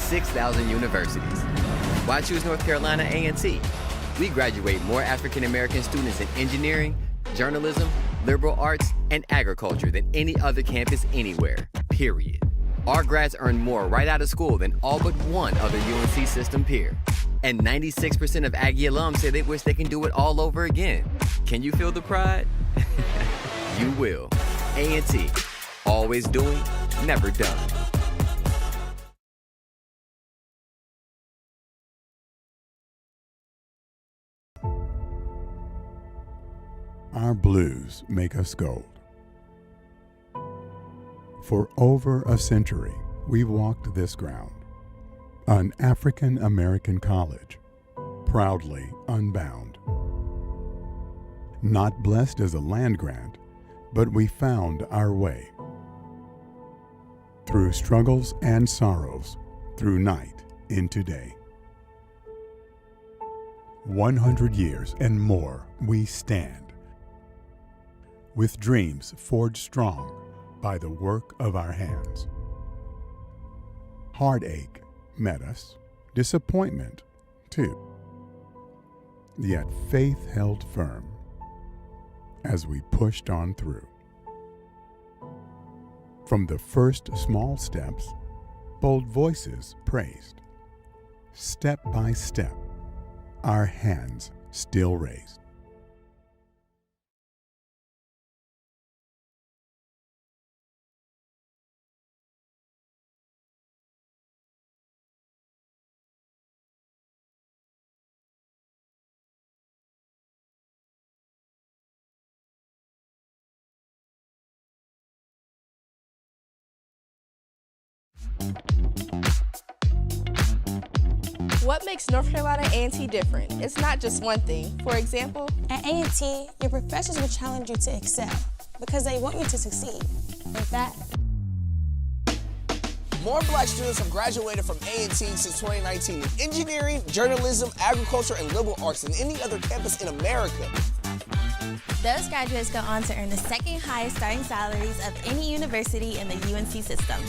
6,000 universities. Why choose North Carolina A&T? We graduate more African American students in engineering, journalism, liberal arts, and agriculture than any other campus anywhere, period. Our grads earn more right out of school than all but one other UNC system peer. And 96% of Aggie alums say they wish they can do it all over again. Can you feel the pride? You will. A&T, always doing, never done. Our blues make us gold. For over a century, we've walked this ground. An African American college, proudly unbound. Not blessed as a land grant, but we found our way. Through struggles and sorrows, through night into day. 100 years and more we stand, with dreams forged strong by the work of our hands. Heartache met us, disappointment too. Yet faith held firm as we pushed on through. From the first small steps, bold voices praised. Step by step, our hands still raised. What makes North Carolina A&T different? It's not just one thing. For example, at A&T, your professors will challenge you to excel because they want you to succeed. In fact, more Black students have graduated from A&T since 2019 in engineering, journalism, agriculture, and liberal arts than any other campus in America. Those graduates go on to earn the second highest starting salaries of any university in the UNC system.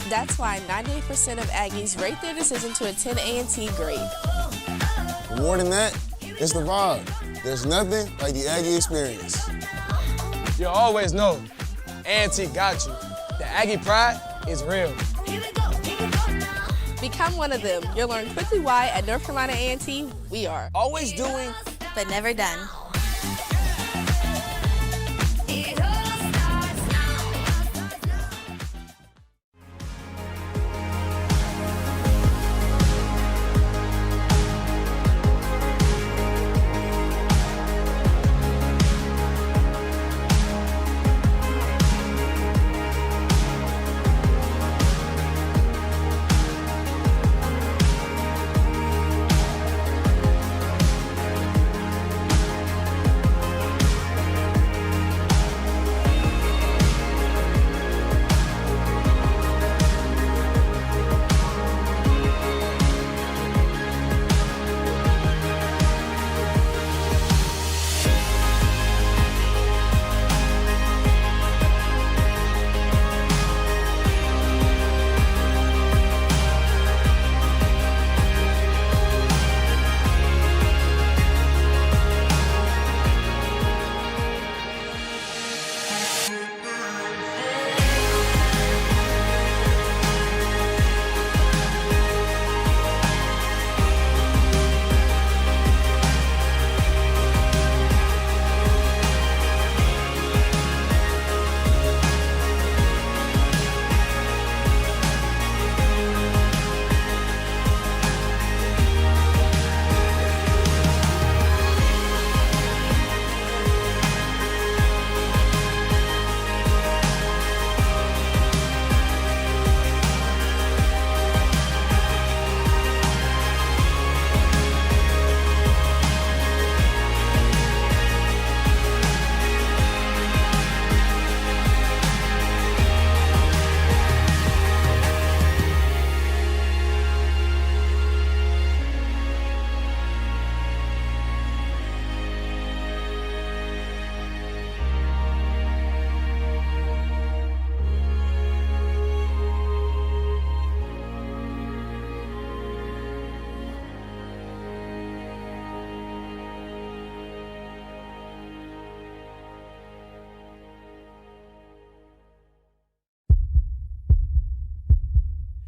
That's why 98% of Aggies rate their decision to attend A&T great. More than that, it's the vibe. There's nothing like the Aggie experience. You'll always know, A&T got you. The Aggie pride is real. Become one of them. You'll learn quickly why at North Carolina A&T, we are always doing, but never done.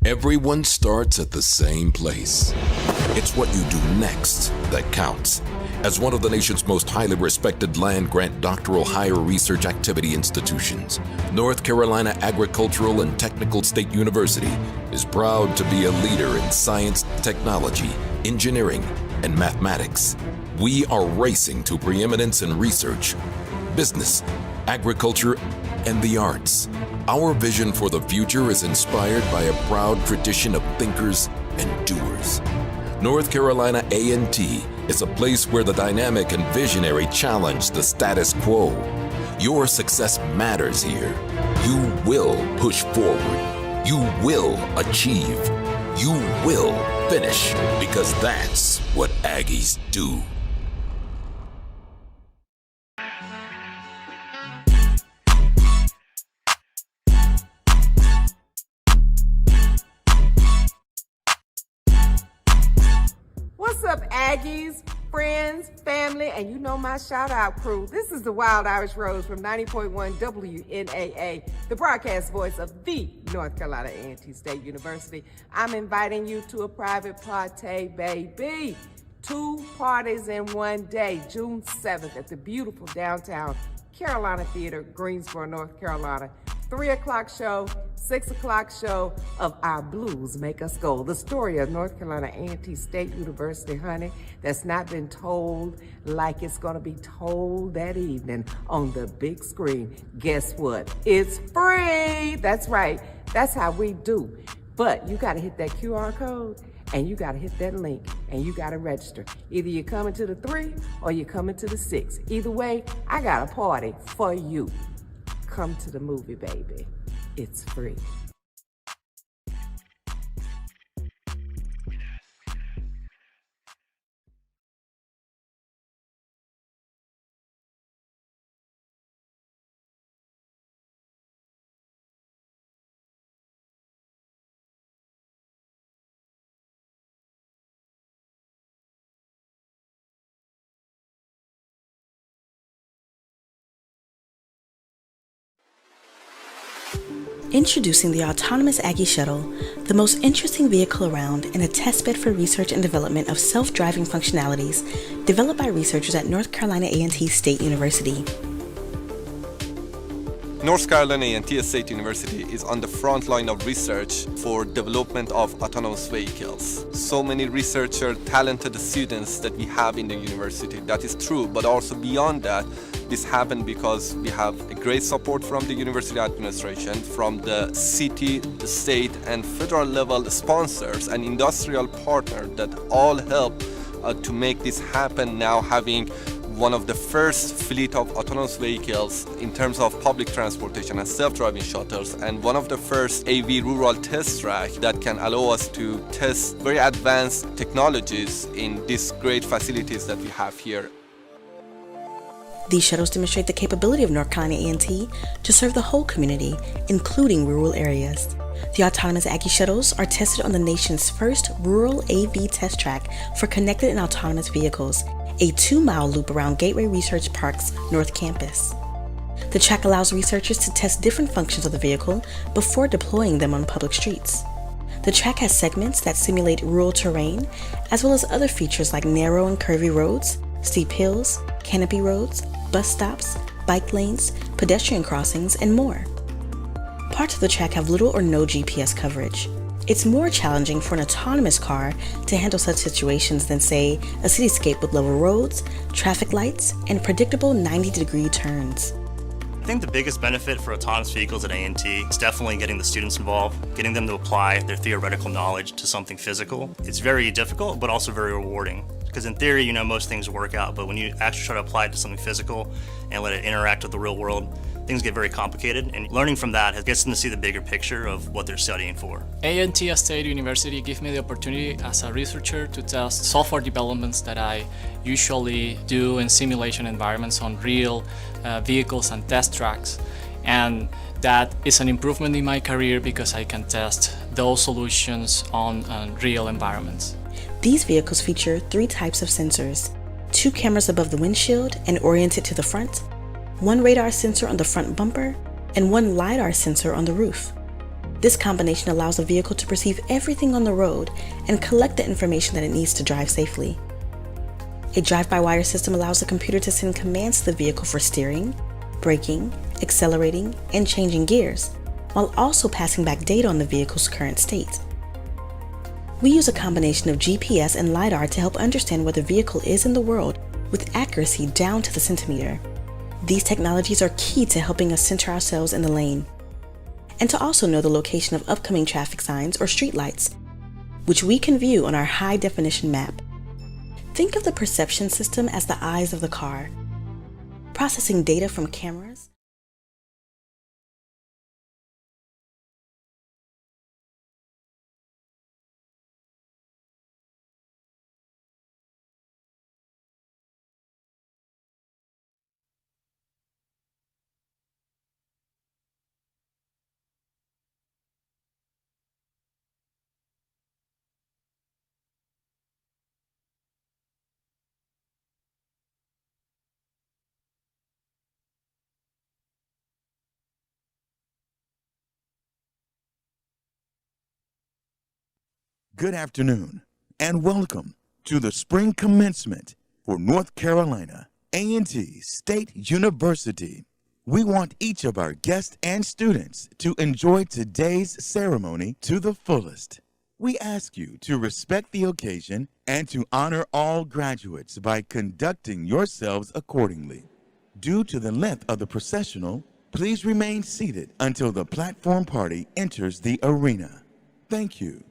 Everyone starts at the same place. It's what you do next that counts. As one of the nation's most highly respected land-grant doctoral higher research activity institutions, North Carolina Agricultural and Technical State University is proud to be a leader in science, technology, engineering, and mathematics. We are racing to preeminence in research, business, agriculture, and the arts. Our vision for the future is inspired by a proud tradition of thinkers and doers. North Carolina A&T is a place where the dynamic and visionary challenge the status quo. Your success matters here. You will push forward. You will achieve. You will finish, because that's what Aggies do. What's up, Aggies, friends, family, and you know my shout-out crew. This is the Wild Irish Rose from 90.1 WNAA, the broadcast voice of the North Carolina A&T State University. I'm inviting you to a private party, baby. 2 parties in one day, June 7th at the beautiful downtown Carolina Theater, Greensboro, North Carolina. 3 o'clock show, 6 o'clock show of Our Blues Make Us Gold. The story of North Carolina A&T State University, honey, that's not been told like it's gonna be told that evening on the big screen. Guess what? It's free. That's right. That's how we do. But you gotta hit that QR code and you gotta hit that link and you gotta register. Either you're coming to the 3 or you're coming to the 6. Either way, I got a party for you. Come to the movie, baby. It's free. Introducing the autonomous Aggie Shuttle, the most interesting vehicle around and a testbed for research and development of self-driving functionalities developed by researchers at North Carolina A&T State University. North Carolina A&T State University is on the front line of research for development of autonomous vehicles. So many researcher, talented students that we have in the university. That is true, but also beyond that, this happened because we have a great support from the university administration, from the city, the state, and federal level sponsors and industrial partners that all help to make this happen, now having one of the first fleet of autonomous vehicles in terms of public transportation and self-driving shuttles, and one of the first AV rural test track that can allow us to test very advanced technologies in these great facilities that we have here. These shuttles demonstrate the capability of North Carolina A&T to serve the whole community, including rural areas. The autonomous Aggie shuttles are tested on the nation's first rural AV test track for connected and autonomous vehicles, a 2-mile loop around Gateway Research Park's North Campus. The track allows researchers to test different functions of the vehicle before deploying them on public streets. The track has segments that simulate rural terrain, as well as other features like narrow and curvy roads, steep hills, canopy roads, bus stops, bike lanes, pedestrian crossings, and more. Parts of the track have little or no GPS coverage. It's more challenging for an autonomous car to handle such situations than, say, a cityscape with level roads, traffic lights, and predictable 90-degree turns. I think the biggest benefit for autonomous vehicles at A&T is definitely getting the students involved, getting them to apply their theoretical knowledge to something physical. It's very difficult, but also very rewarding. Because in theory, you know, most things work out, but when you actually try to apply it to something physical and let it interact with the real world, things get very complicated, and learning from that gets them to see the bigger picture of what they're studying for. A&T State University gave me the opportunity as a researcher to test software developments that I usually do in simulation environments on real vehicles and test tracks. And that is an improvement in my career because I can test those solutions on real environments. These vehicles feature 3 types of sensors: 2 cameras above the windshield and oriented to the front, 1 radar sensor on the front bumper, and 1 LiDAR sensor on the roof. This combination allows a vehicle to perceive everything on the road and collect the information that it needs to drive safely. A drive-by-wire system allows the computer to send commands to the vehicle for steering, braking, accelerating, and changing gears, while also passing back data on the vehicle's current state. We use a combination of GPS and LiDAR to help understand where the vehicle is in the world with accuracy down to the centimeter. These technologies are key to helping us center ourselves in the lane, and to also know the location of upcoming traffic signs or streetlights, which we can view on our high-definition map. Think of the perception system as the eyes of the car, processing data from cameras. Good afternoon, and welcome to the spring commencement for North Carolina A&T State University. We want each of our guests and students to enjoy today's ceremony to the fullest. We ask you to respect the occasion and to honor all graduates by conducting yourselves accordingly. Due to the length of the processional, please remain seated until the platform party enters the arena. Thank you.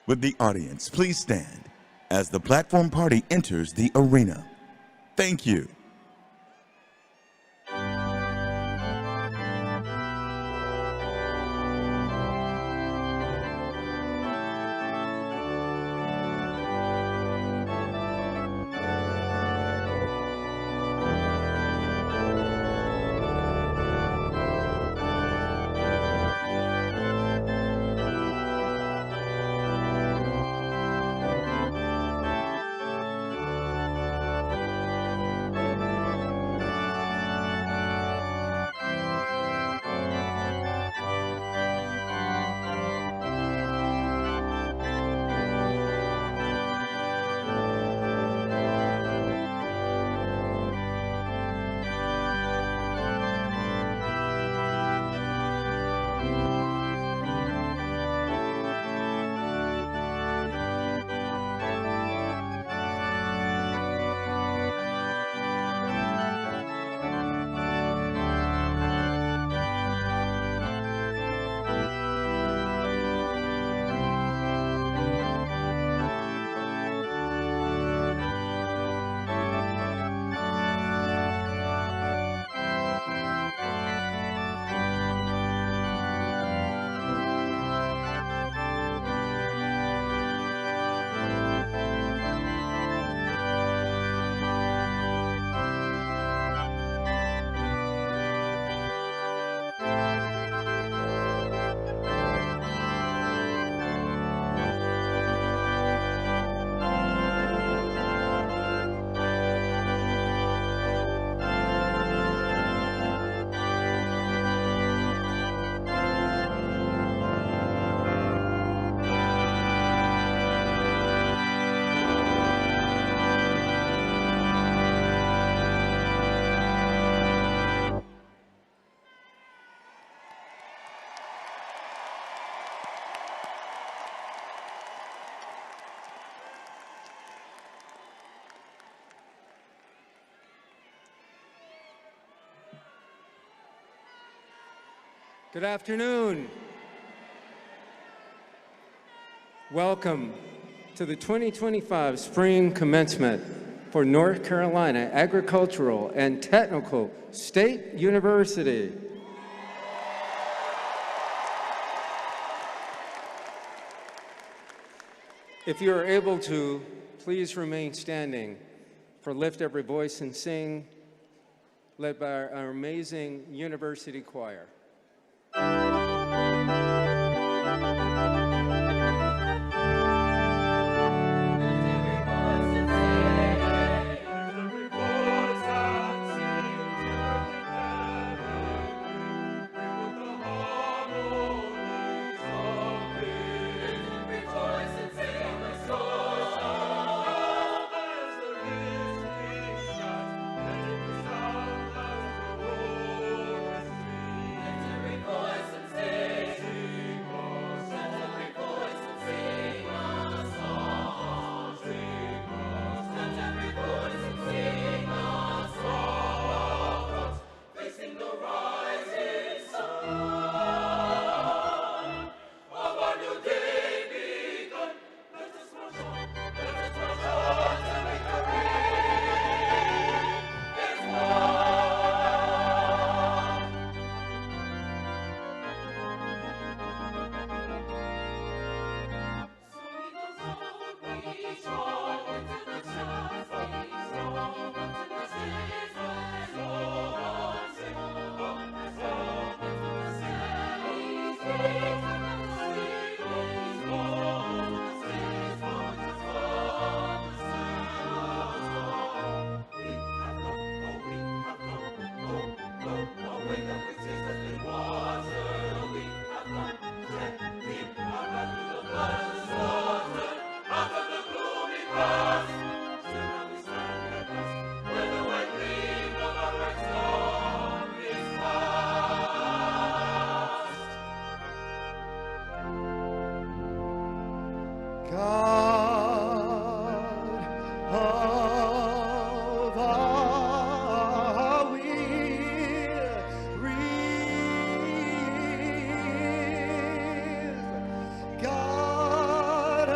Would the audience please stand as the platform party enters the arena? Thank you. Good afternoon. Welcome to the 2025 Spring Commencement for North Carolina Agricultural and Technical State University. If you are able to, please remain standing for Lift Every Voice and Sing, led by our amazing university choir. God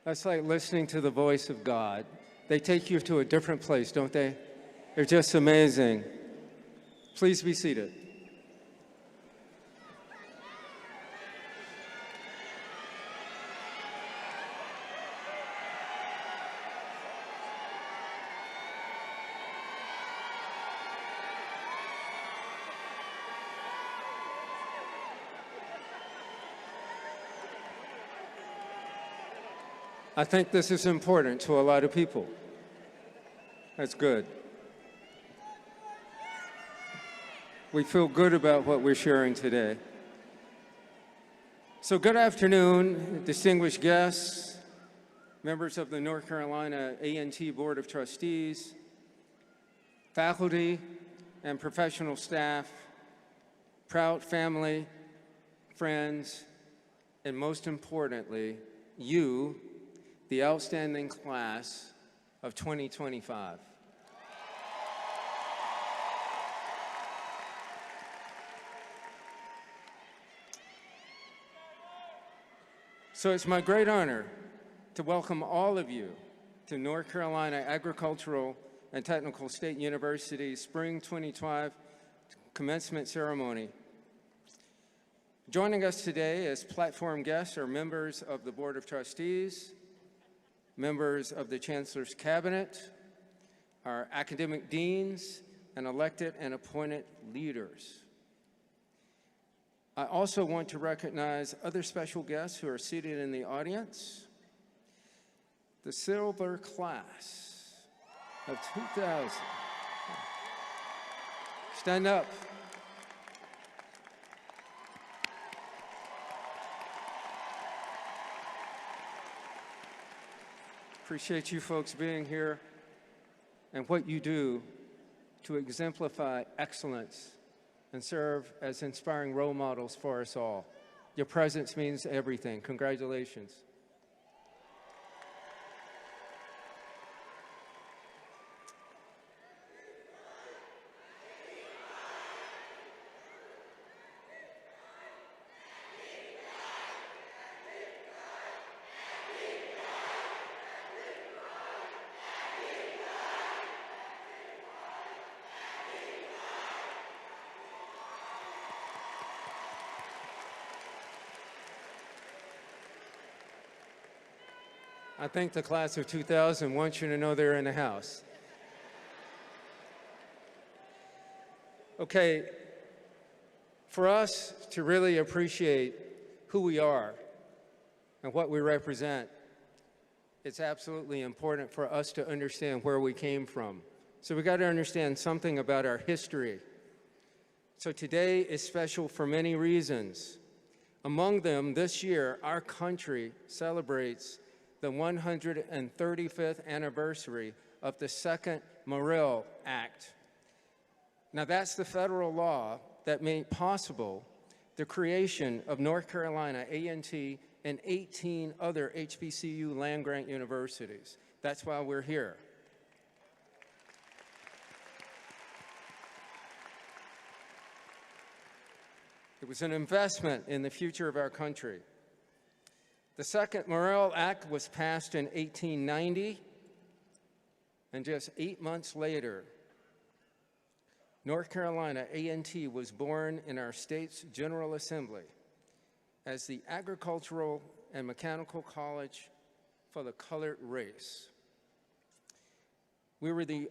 That's like listening to the voice of God. They take you to a different place, don't they? They're just amazing. Please be seated. I think this is important to a lot of people. That's good. We feel good about what we're sharing today. So good afternoon, distinguished guests, members of the North Carolina A&T Board of Trustees, faculty and professional staff, proud family, friends, and most importantly, you, the outstanding class of 2025. So it's my great honor to welcome all of you to North Carolina Agricultural and Technical State University's Spring 2025 commencement ceremony. Joining us today as platform guests are members of the Board of Trustees, members of the Chancellor's Cabinet, our academic deans, and elected and appointed leaders. I also want to recognize other special guests who are seated in the audience. The silver class of 2000. Stand up. Appreciate you folks being here and what you do to exemplify excellence and serve as inspiring role models for us all. Your presence means everything. Congratulations. I think the class of 2000 wants you to know they're in the house. Okay, for us to really appreciate who we are and what we represent, it's absolutely important for us to understand where we came from. So we got to understand something about our history. So today is special for many reasons. Among them, this year, our country celebrates the 135th anniversary of the Second Morrill Act. Now that's the federal law that made possible the creation of North Carolina A&T and 18 other HBCU land-grant universities. That's why we're here. It was an investment in the future of our country. The Second Morrill Act was passed in 1890, and just 8 months later, North Carolina A&T was born in our state's General Assembly as the Agricultural and Mechanical College for the colored race. We were the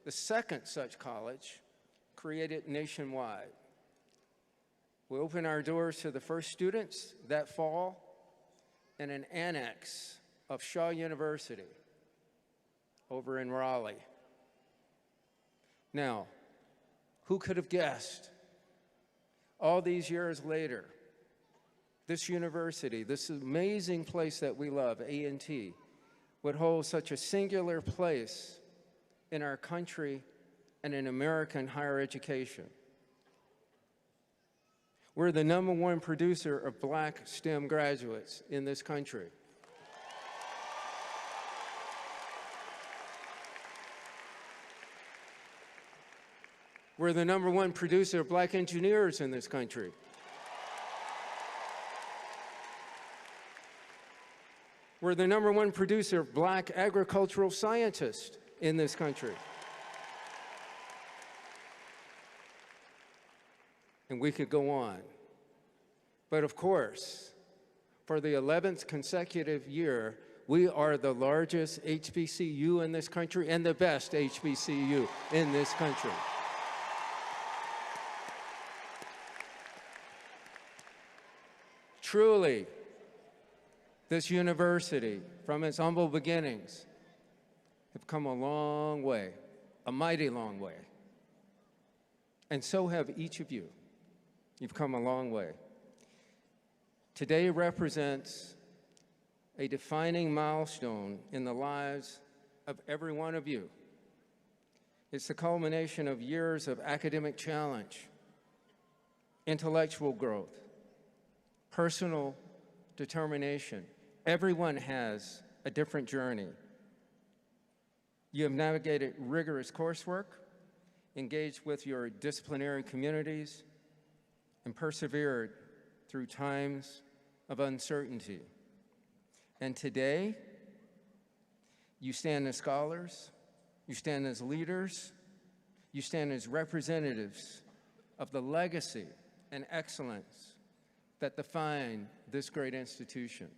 second such college created nationwide. We opened our doors to the first students that fall in an annex of Shaw University over in Raleigh. Now, who could have guessed all these years later, this university, this amazing place that we love, A&T, would hold such a singular place in our country and in American higher education. We're the #1 producer of Black STEM graduates in this country. We're the #1 producer of Black engineers in this country. We're the #1 producer of black agricultural scientists in this country. And we could go on. But of course, for the 11th consecutive year, we are the largest HBCU in this country and the best HBCU in this country. Truly, this university, from its humble beginnings, have come a long way, a mighty long way. And so have each of you. You've come a long way. Today represents a defining milestone in the lives of every one of you. It's the culmination of years of academic challenge, intellectual growth, personal determination. Everyone has a different journey. You have navigated rigorous coursework, engaged with your disciplinary communities, and persevered through times of uncertainty. And today, you stand as scholars, you stand as leaders, you stand as representatives of the legacy and excellence that define this great institution.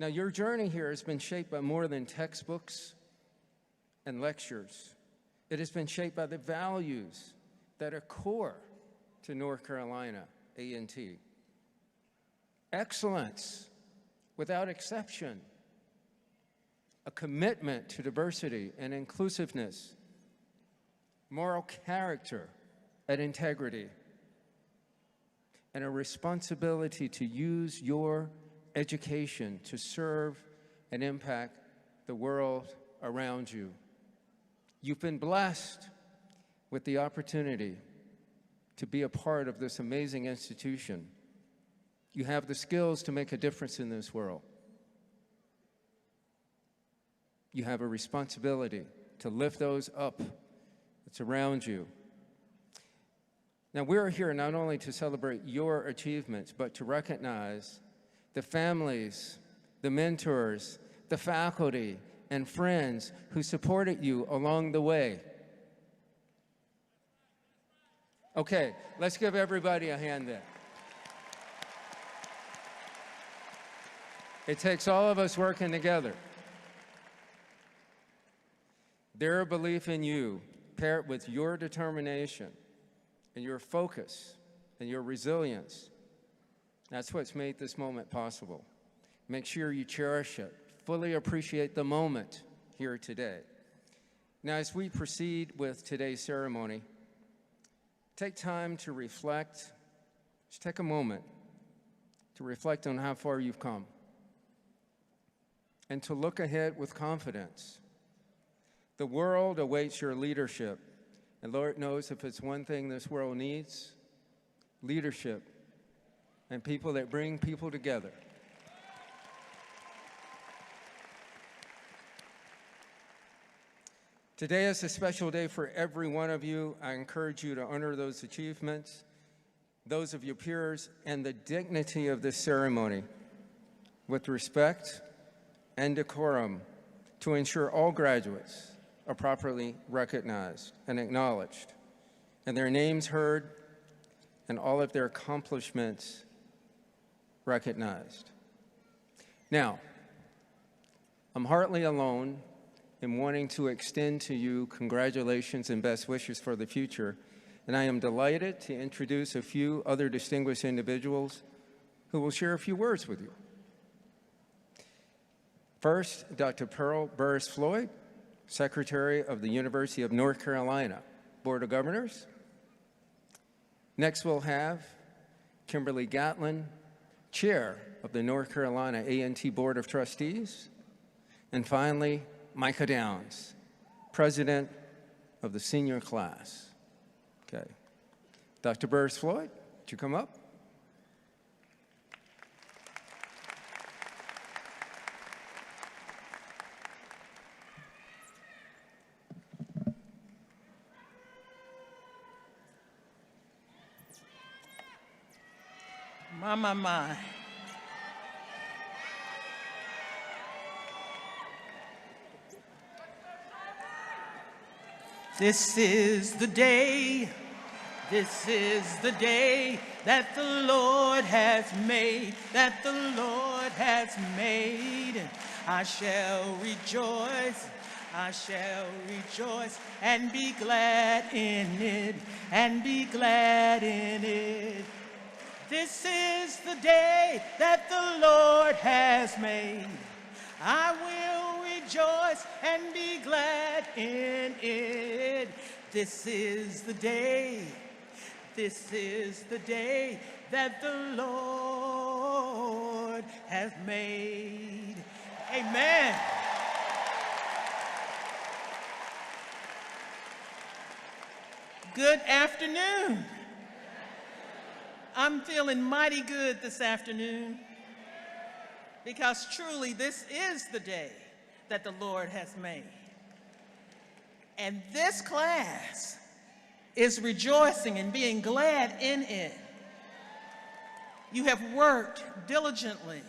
Now, your journey here has been shaped by more than textbooks and lectures. It has been shaped by the values that are core to North Carolina A&T. Excellence, without exception, a commitment to diversity and inclusiveness, moral character and integrity, and a responsibility to use your education to serve and impact the world around you. You've been blessed with the opportunity to be a part of this amazing institution. You have the skills to make a difference in this world. You have a responsibility to lift those up that's around you. Now, we're here not only to celebrate your achievements, but to recognize the families, the mentors, the faculty, and friends who supported you along the way. Okay, let's give everybody a hand then. It takes all of us working together. Their belief in you, paired with your determination and your focus and your resilience, that's what's made this moment possible. Make sure you cherish it. Fully appreciate the moment here today. Now, as we proceed with today's ceremony, take time to reflect. Just take a moment to reflect on how far you've come and to look ahead with confidence. The world awaits your leadership, and Lord knows if it's one thing this world needs, leadership and people that bring people together. Today is a special day for every one of you. I encourage you to honor those achievements, those of your peers, and the dignity of this ceremony with respect and decorum to ensure all graduates are properly recognized and acknowledged, and their names heard, and all of their accomplishments recognized. Now, I'm hardly alone in wanting to extend to you congratulations and best wishes for the future, and I am delighted to introduce a few other distinguished individuals who will share a few words with you. First, Dr. Pearl Burris-Floyd, Secretary of the University of North Carolina Board of Governors. Next, we'll have Kimberly Gatlin, Chair of the North Carolina A&T Board of Trustees. And finally, Micah Downs, President of the senior class. Okay. Dr. Burris-Floyd, would you come up? My. This is the day that the Lord has made, that the Lord has made. I shall rejoice and be glad in it, and be glad in it. This is the day that the Lord has made. I will rejoice and be glad in it. This is the day that the Lord has made. Amen. Good afternoon. I'm feeling mighty good this afternoon because truly this is the day that the Lord has made. And this class is rejoicing and being glad in it. You have worked diligently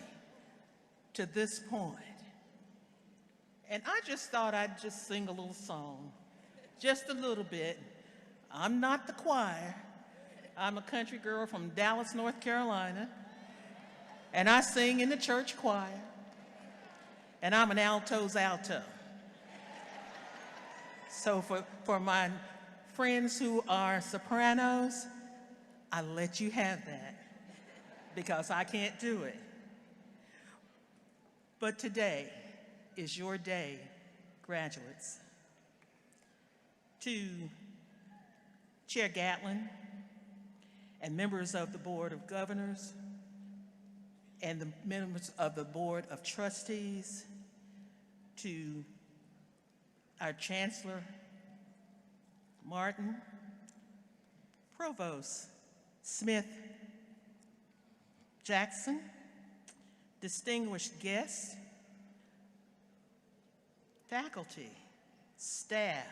to this point. And I just thought I'd just sing a little song, just a little bit. I'm not the choir. I'm a country girl from Dallas, North Carolina, and I sing in the church choir, and I'm an alto's alto. So for my friends who are sopranos, I let you have that because I can't do it. But today is your day, graduates. To Chair Gatlin and members of the Board of Governors and the members of the Board of Trustees, to our Chancellor, Martin, Provost Smith Jackson, distinguished guests, faculty, staff,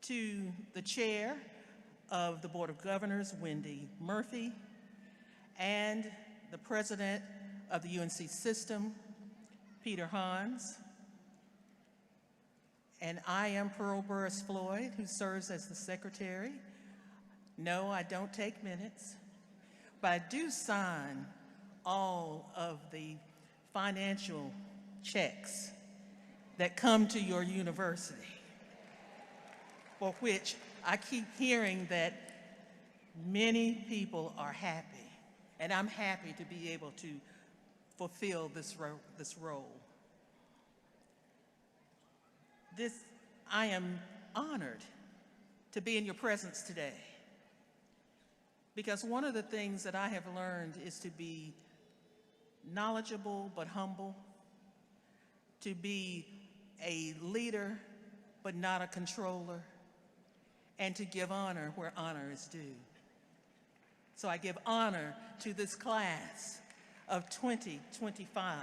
to the Chair of the Board of Governors, Wendy Murphy, and the President of the UNC system, Peter Hans. And I am Pearl Burris Floyd, who serves as the Secretary. No, I don't take minutes, but I do sign all of the financial checks that come to your university, for which I keep hearing that many people are happy, and I'm happy to be able to fulfill this role. I am honored to be in your presence today, because one of the things that I have learned is to be knowledgeable but humble, to be a leader but not a controller, and to give honor where honor is due. So I give honor to this class of 2025.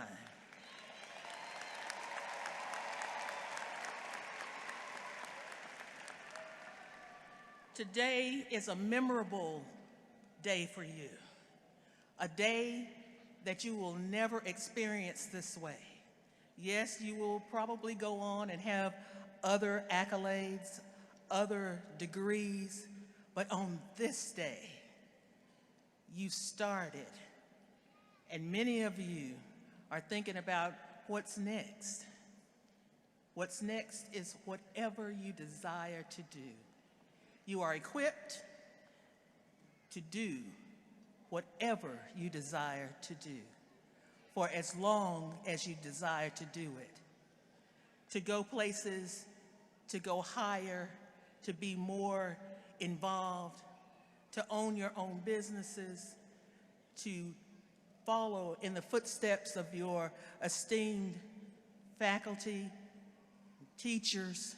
Today is a memorable day for you, a day that you will never experience this way. Yes, you will probably go on and have other accolades, other degrees, but on this day, you started, and many of you are thinking about what's next. What's next is whatever you desire to do. You are equipped to do whatever you desire to do, for as long as you desire to do it. To go places, to go higher, to be more involved, to own your own businesses, to follow in the footsteps of your esteemed faculty, teachers,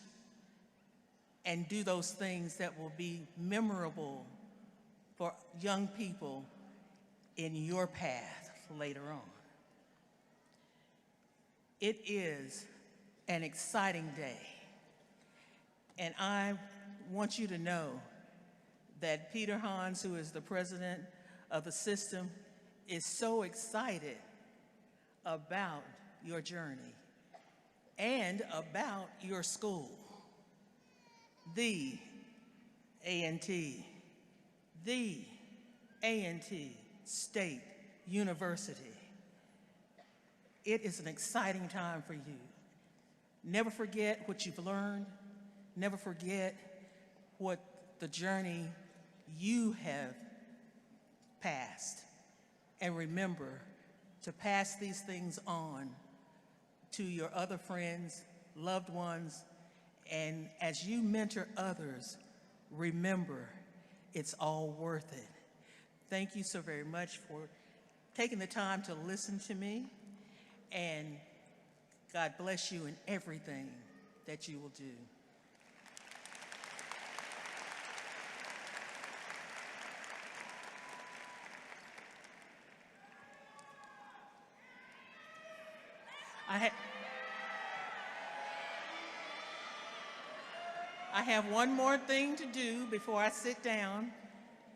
and do those things that will be memorable for young people in your path later on. It is an exciting day, and I want you to know that Peter Hans, who is the president of the system, is so excited about your journey and about your school. the A&T, the A&T State University. It is an exciting time for you. Never forget what you've learned. Never forget what the journey you have passed. And remember to pass these things on to your other friends, loved ones, and as you mentor others, remember it's all worth it. Thank you so very much for taking the time to listen to me, and God bless you in everything that you will do. I have one more thing to do before I sit down.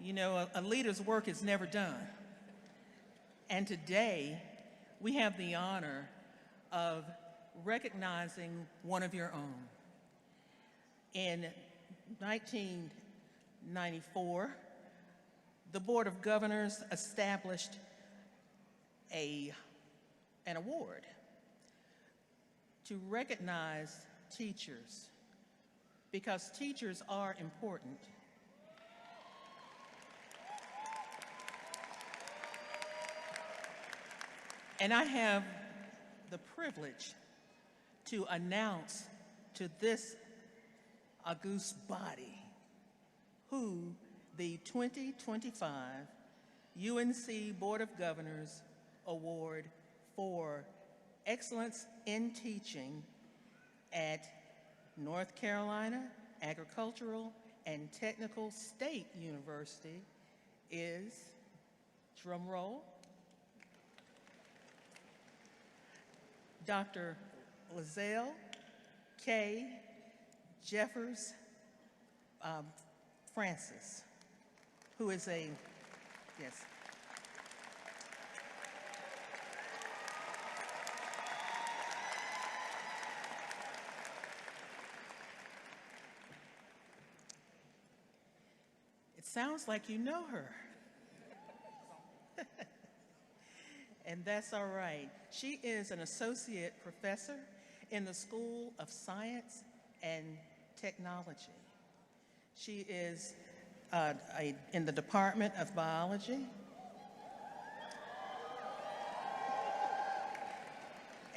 You know, a leader's work is never done. And today, we have the honor of recognizing one of your own. In 1994, the Board of Governors established an award to recognize teachers, because teachers are important. And I have the privilege to announce to this august body who the 2025 UNC Board of Governors Award for Excellence in Teaching at North Carolina Agricultural and Technical State University is, drum roll, Dr. Lizelle K. Jeffers Francis, who is a, yes. It sounds like you know her. And that's all right. She is an associate professor in the School of Science and Technology. She is in the Department of Biology.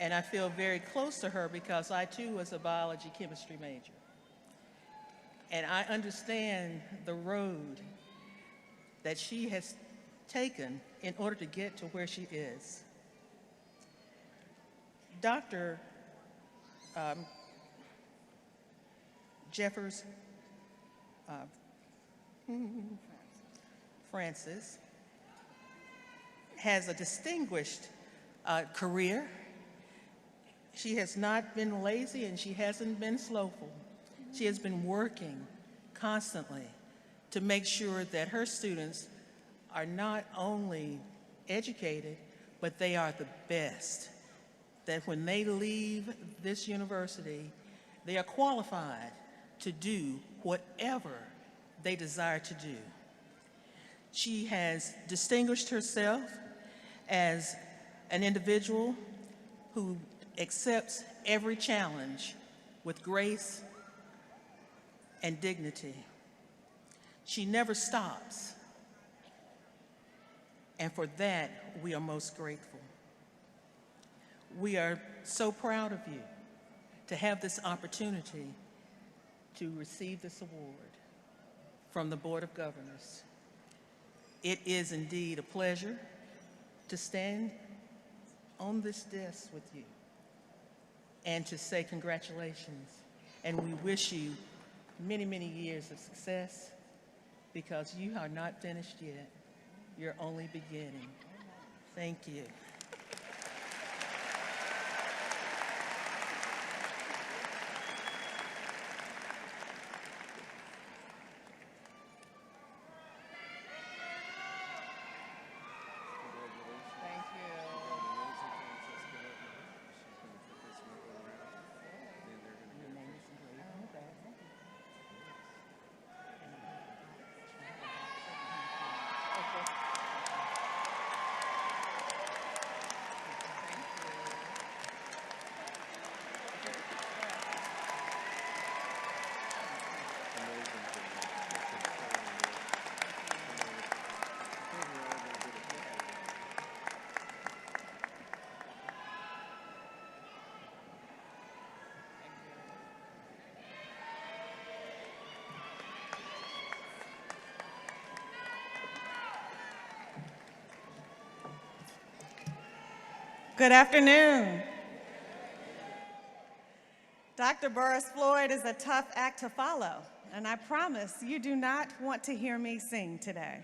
And I feel very close to her because I too was a biology chemistry major. And I understand the road that she has taken in order to get to where she is. Dr. Jeffers Francis has a distinguished career. She has not been lazy and she hasn't been slowful. She has been working constantly to make sure that her students are not only educated, but they are the best. That when they leave this university, they are qualified to do whatever they desire to do. She has distinguished herself as an individual who accepts every challenge with grace and dignity. She never stops. And for that, we are most grateful. We are so proud of you to have this opportunity to receive this award from the Board of Governors. It is indeed a pleasure to stand on this desk with you and to say congratulations. And we wish you many, many years of success, because you are not finished yet. You're only beginning. Thank you. Good afternoon. Dr. Burris Floyd is a tough act to follow, and I promise you do not want to hear me sing today.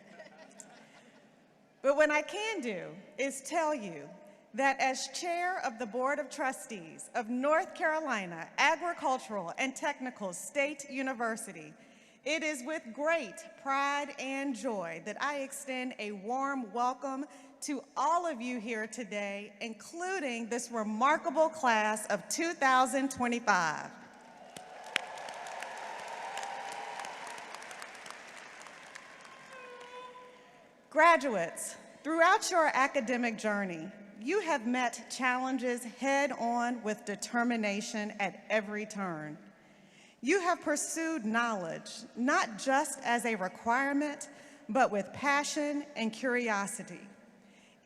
But what I can do is tell you that as chair of the Board of Trustees of North Carolina Agricultural and Technical State University, it is with great pride and joy that I extend a warm welcome to all of you here today, including this remarkable class of 2025. Graduates, throughout your academic journey, you have met challenges head-on with determination at every turn. You have pursued knowledge, not just as a requirement, but with passion and curiosity,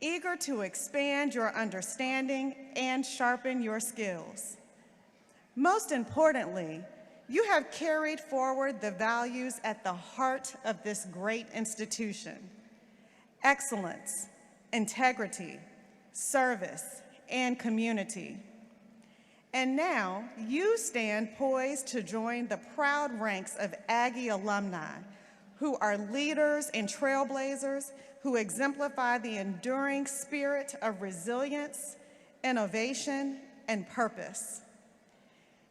eager to expand your understanding and sharpen your skills. Most importantly, you have carried forward the values at the heart of this great institution: excellence, integrity, service, and community. And now, you stand poised to join the proud ranks of Aggie alumni, who are leaders and trailblazers who exemplify the enduring spirit of resilience, innovation, and purpose.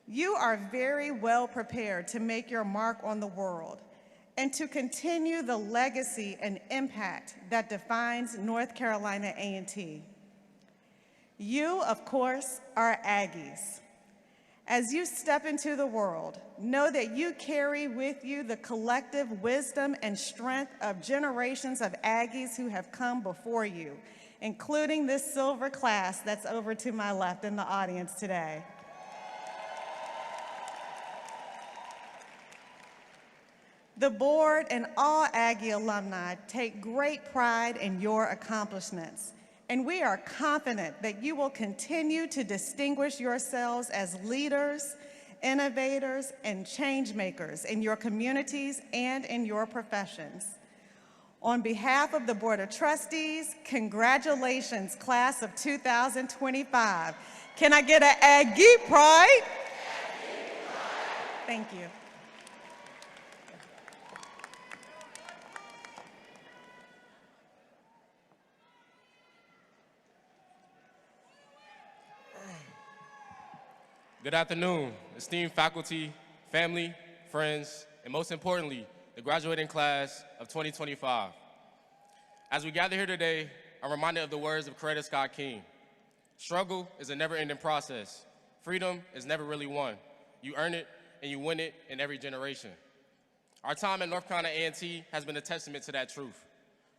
You are very well prepared to make your mark on the world and to continue the legacy and impact that defines North Carolina A&T. You, of course, are Aggies. As you step into the world, know that you carry with you the collective wisdom and strength of generations of Aggies who have come before you, including this silver class that's over to my left in the audience today. The board and all Aggie alumni take great pride in your accomplishments, and we are confident that you will continue to distinguish yourselves as leaders, innovators, and change makers in your communities and in your professions. On behalf of the Board of Trustees, congratulations, class of 2025. Can I get an Aggie pride? Thank you. Good afternoon, esteemed faculty, family, friends, and most importantly, the graduating class of 2025. As we gather here today, I'm reminded of the words of Coretta Scott King. Struggle is a never-ending process. Freedom is never really won. You earn it and you win it in every generation. Our time at North Carolina A&T has been a testament to that truth.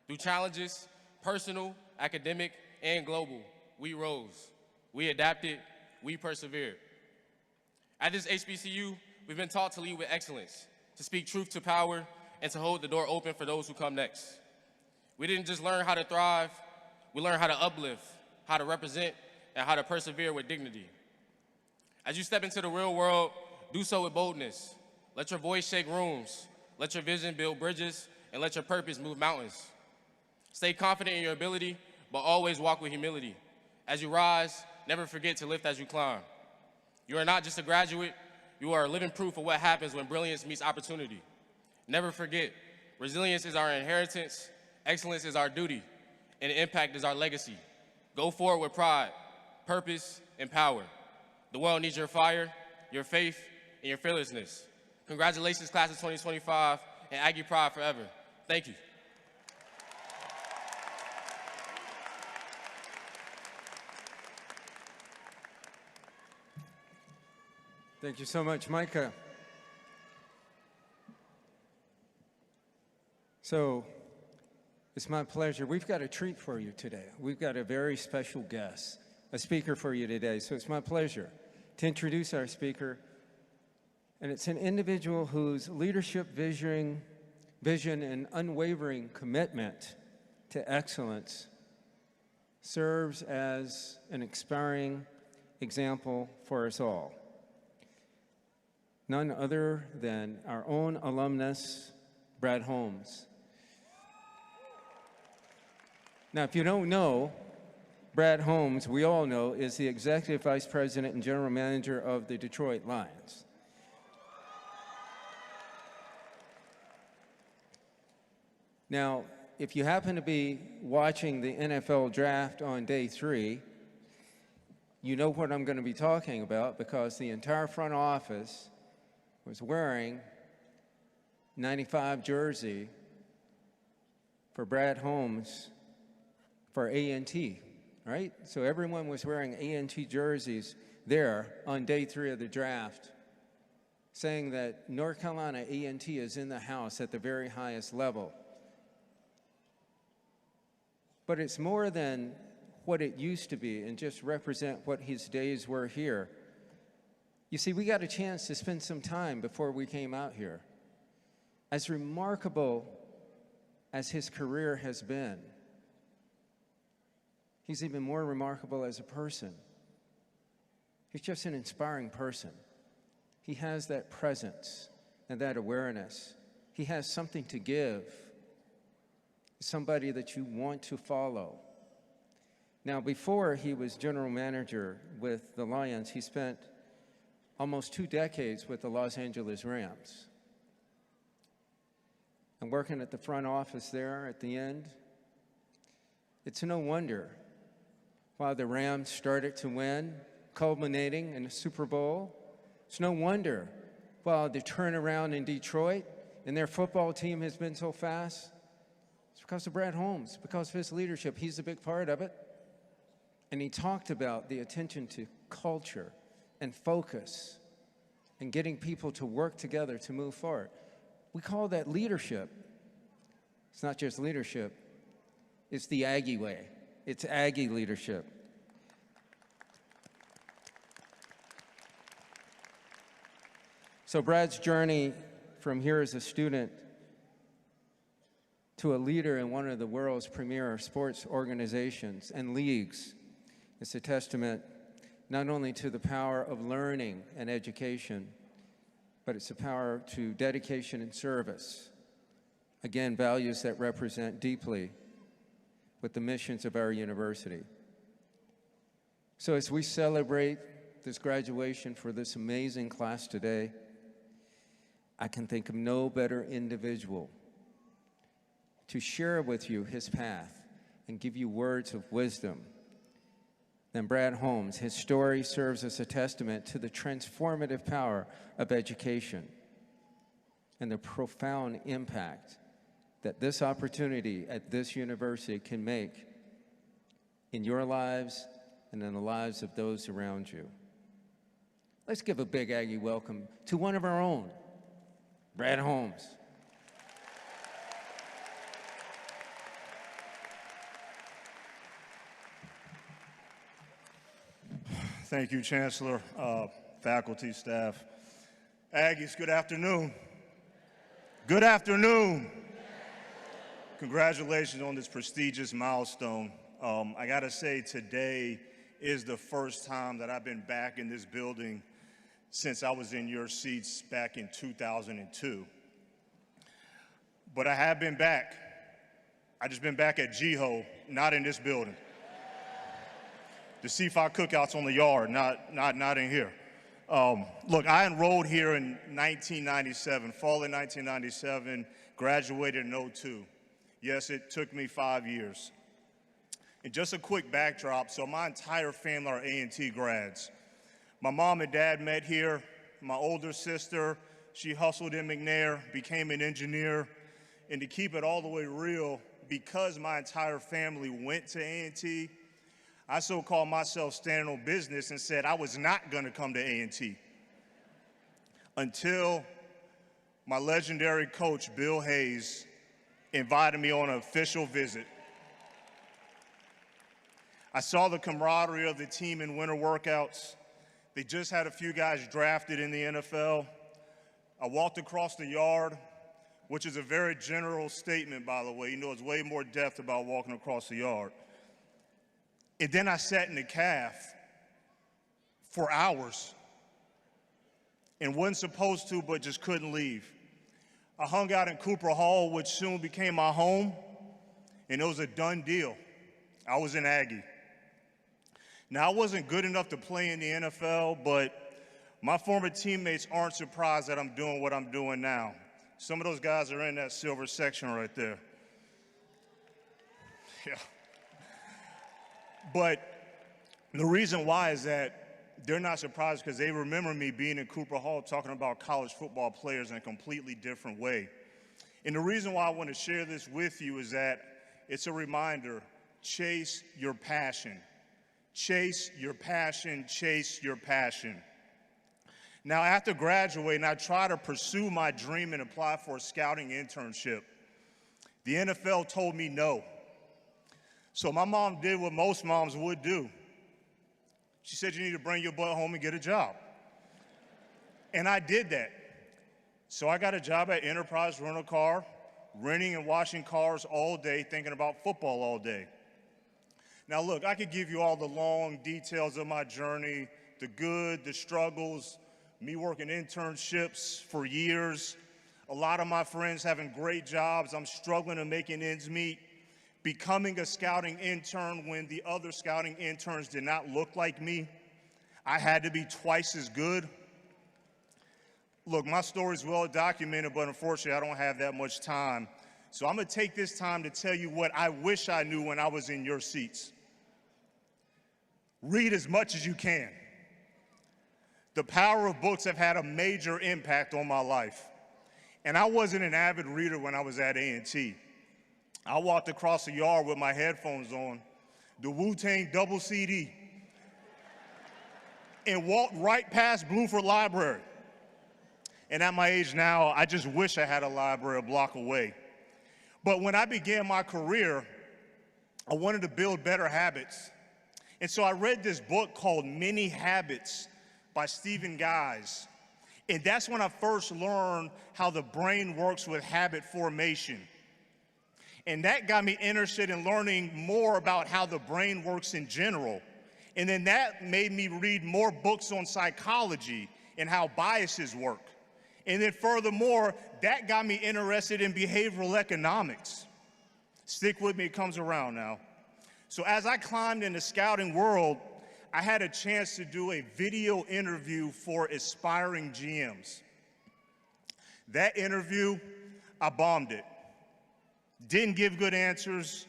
Through challenges, personal, academic, and global, we rose, we adapted, we persevered. At this HBCU, we've been taught to lead with excellence, to speak truth to power, and to hold the door open for those who come next. We didn't just learn how to thrive, we learned how to uplift, how to represent, and how to persevere with dignity. As you step into the real world, do so with boldness. Let your voice shake rooms, let your vision build bridges, and let your purpose move mountains. Stay confident in your ability, but always walk with humility. As you rise, never forget to lift as you climb. You are not just a graduate, you are living proof of what happens when brilliance meets opportunity. Never forget, resilience is our inheritance, excellence is our duty, and impact is our legacy. Go forward with pride, purpose, and power. The world needs your fire, your faith, and your fearlessness. Congratulations, class of 2025, and Aggie Pride forever. Thank you. Thank you so much, Micah. So, it's my pleasure. We've got a treat for you today. We've got a very special guest, a speaker for you today. So it's my pleasure to introduce our speaker. And it's an individual whose leadership vision and unwavering commitment to excellence serves as an inspiring example for us all. None other than our own alumnus, Brad Holmes. Now, if you don't know, Brad Holmes, we all know, is the Executive Vice President and General Manager of the Detroit Lions. Now, if you happen to be watching the NFL draft on day 3, you know what I'm going to be talking about because the entire front office was wearing 95 jersey for Brad Holmes for A&T, right? So everyone was wearing A&T jerseys there on day 3 of the draft, saying that North Carolina A&T is in the house at the very highest level. But it's more than what it used to be and just represent what his days were here. You see, we got a chance to spend some time before we came out here. As remarkable as his career has been, he's even more remarkable as a person. He's just an inspiring person. He has that presence and that awareness. He has something to give. Somebody that you want to follow. Now, before he was general manager with the Lions, he spent almost 2 decades with the Los Angeles Rams. And working at the front office there at the end, it's no wonder why the Rams started to win, culminating in the Super Bowl. It's no wonder why the turnaround in Detroit and their football team has been so fast. It's because of Brad Holmes, because of his leadership. He's a big part of it. And he talked about the attention to culture and focus and getting people to work together to move forward. We call that leadership. It's not just leadership. It's the Aggie way. It's Aggie leadership. So Brad's journey from here as a student to a leader in one of the world's premier sports organizations and leagues is a testament not only to the power of learning and education, but it's a power to dedication and service. Again, values that represent deeply with the missions of our university. So as we celebrate this graduation for this amazing class today, I can think of no better individual to share with you his path and give you words of wisdom than Brad Holmes. His story serves as a testament to the transformative power of education and the profound impact that this opportunity at this university can make in your lives and in the lives of those around you. Let's give a big Aggie welcome to one of our own, Brad Holmes. Thank you, Chancellor, faculty, staff. Aggies, good afternoon. Good afternoon. Congratulations on this prestigious milestone. I gotta say, today is the first time that I've been back in this building since I was in your seats back in 2002. But I have been back. I just been back at GHO, not in this building. The C5 cookouts on the yard, not in here. Look, I enrolled here in 1997, fall of 1997, graduated in 2002. Yes, it took me 5 years. And just a quick backdrop, so my entire family are A&T grads. My mom and dad met here. My older sister, she hustled in McNair, became an engineer. And to keep it all the way real, because my entire family went to A&T, I so-called myself standing on business and said I was not gonna come to A&T until my legendary coach, Bill Hayes, invited me on an official visit. I saw the camaraderie of the team in winter workouts. They just had a few guys drafted in the NFL. I walked across the yard, which is a very general statement, by the way. You know, it's way more depth about walking across the yard. And then I sat in the calf for hours and wasn't supposed to, but just couldn't leave. I hung out in Cooper Hall, which soon became my home, and it was a done deal. I was an Aggie. Now, I wasn't good enough to play in the NFL, but my former teammates aren't surprised that I'm doing what I'm doing now. Some of those guys are in that silver section right there. Yeah. But the reason why is that they're not surprised because they remember me being in Cooper Hall talking about college football players in a completely different way. And the reason why I want to share this with you is that it's a reminder, chase your passion. Chase your passion, chase your passion. Now, after graduating, I tried to pursue my dream and apply for a scouting internship. The NFL told me no. So my mom did what most moms would do. She said, you need to bring your butt home and get a job. And I did that. So I got a job at Enterprise Rental Car, renting and washing cars all day, thinking about football all day. Now look, I could give you all the long details of my journey, the good, the struggles, me working internships for years, a lot of my friends having great jobs, I'm struggling to making ends meet, becoming a scouting intern when the other scouting interns did not look like me. I had to be twice as good. Look, my story's well documented, but unfortunately I don't have that much time. So I'm gonna take this time to tell you what I wish I knew when I was in your seats. Read as much as you can. The power of books have had a major impact on my life. And I wasn't an avid reader when I was at A&T. I walked across the yard with my headphones on, the Wu-Tang double CD, and walked right past Bluford Library. And at my age now, I just wish I had a library a block away. But when I began my career, I wanted to build better habits. And so I read this book called Many Habits by Stephen Guise. And that's when I first learned how the brain works with habit formation. And that got me interested in learning more about how the brain works in general. And then that made me read more books on psychology and how biases work. And then furthermore, that got me interested in behavioral economics. Stick with me, it comes around now. So as I climbed in the scouting world, I had a chance to do a video interview for aspiring GMs. That interview, I bombed it. Didn't give good answers,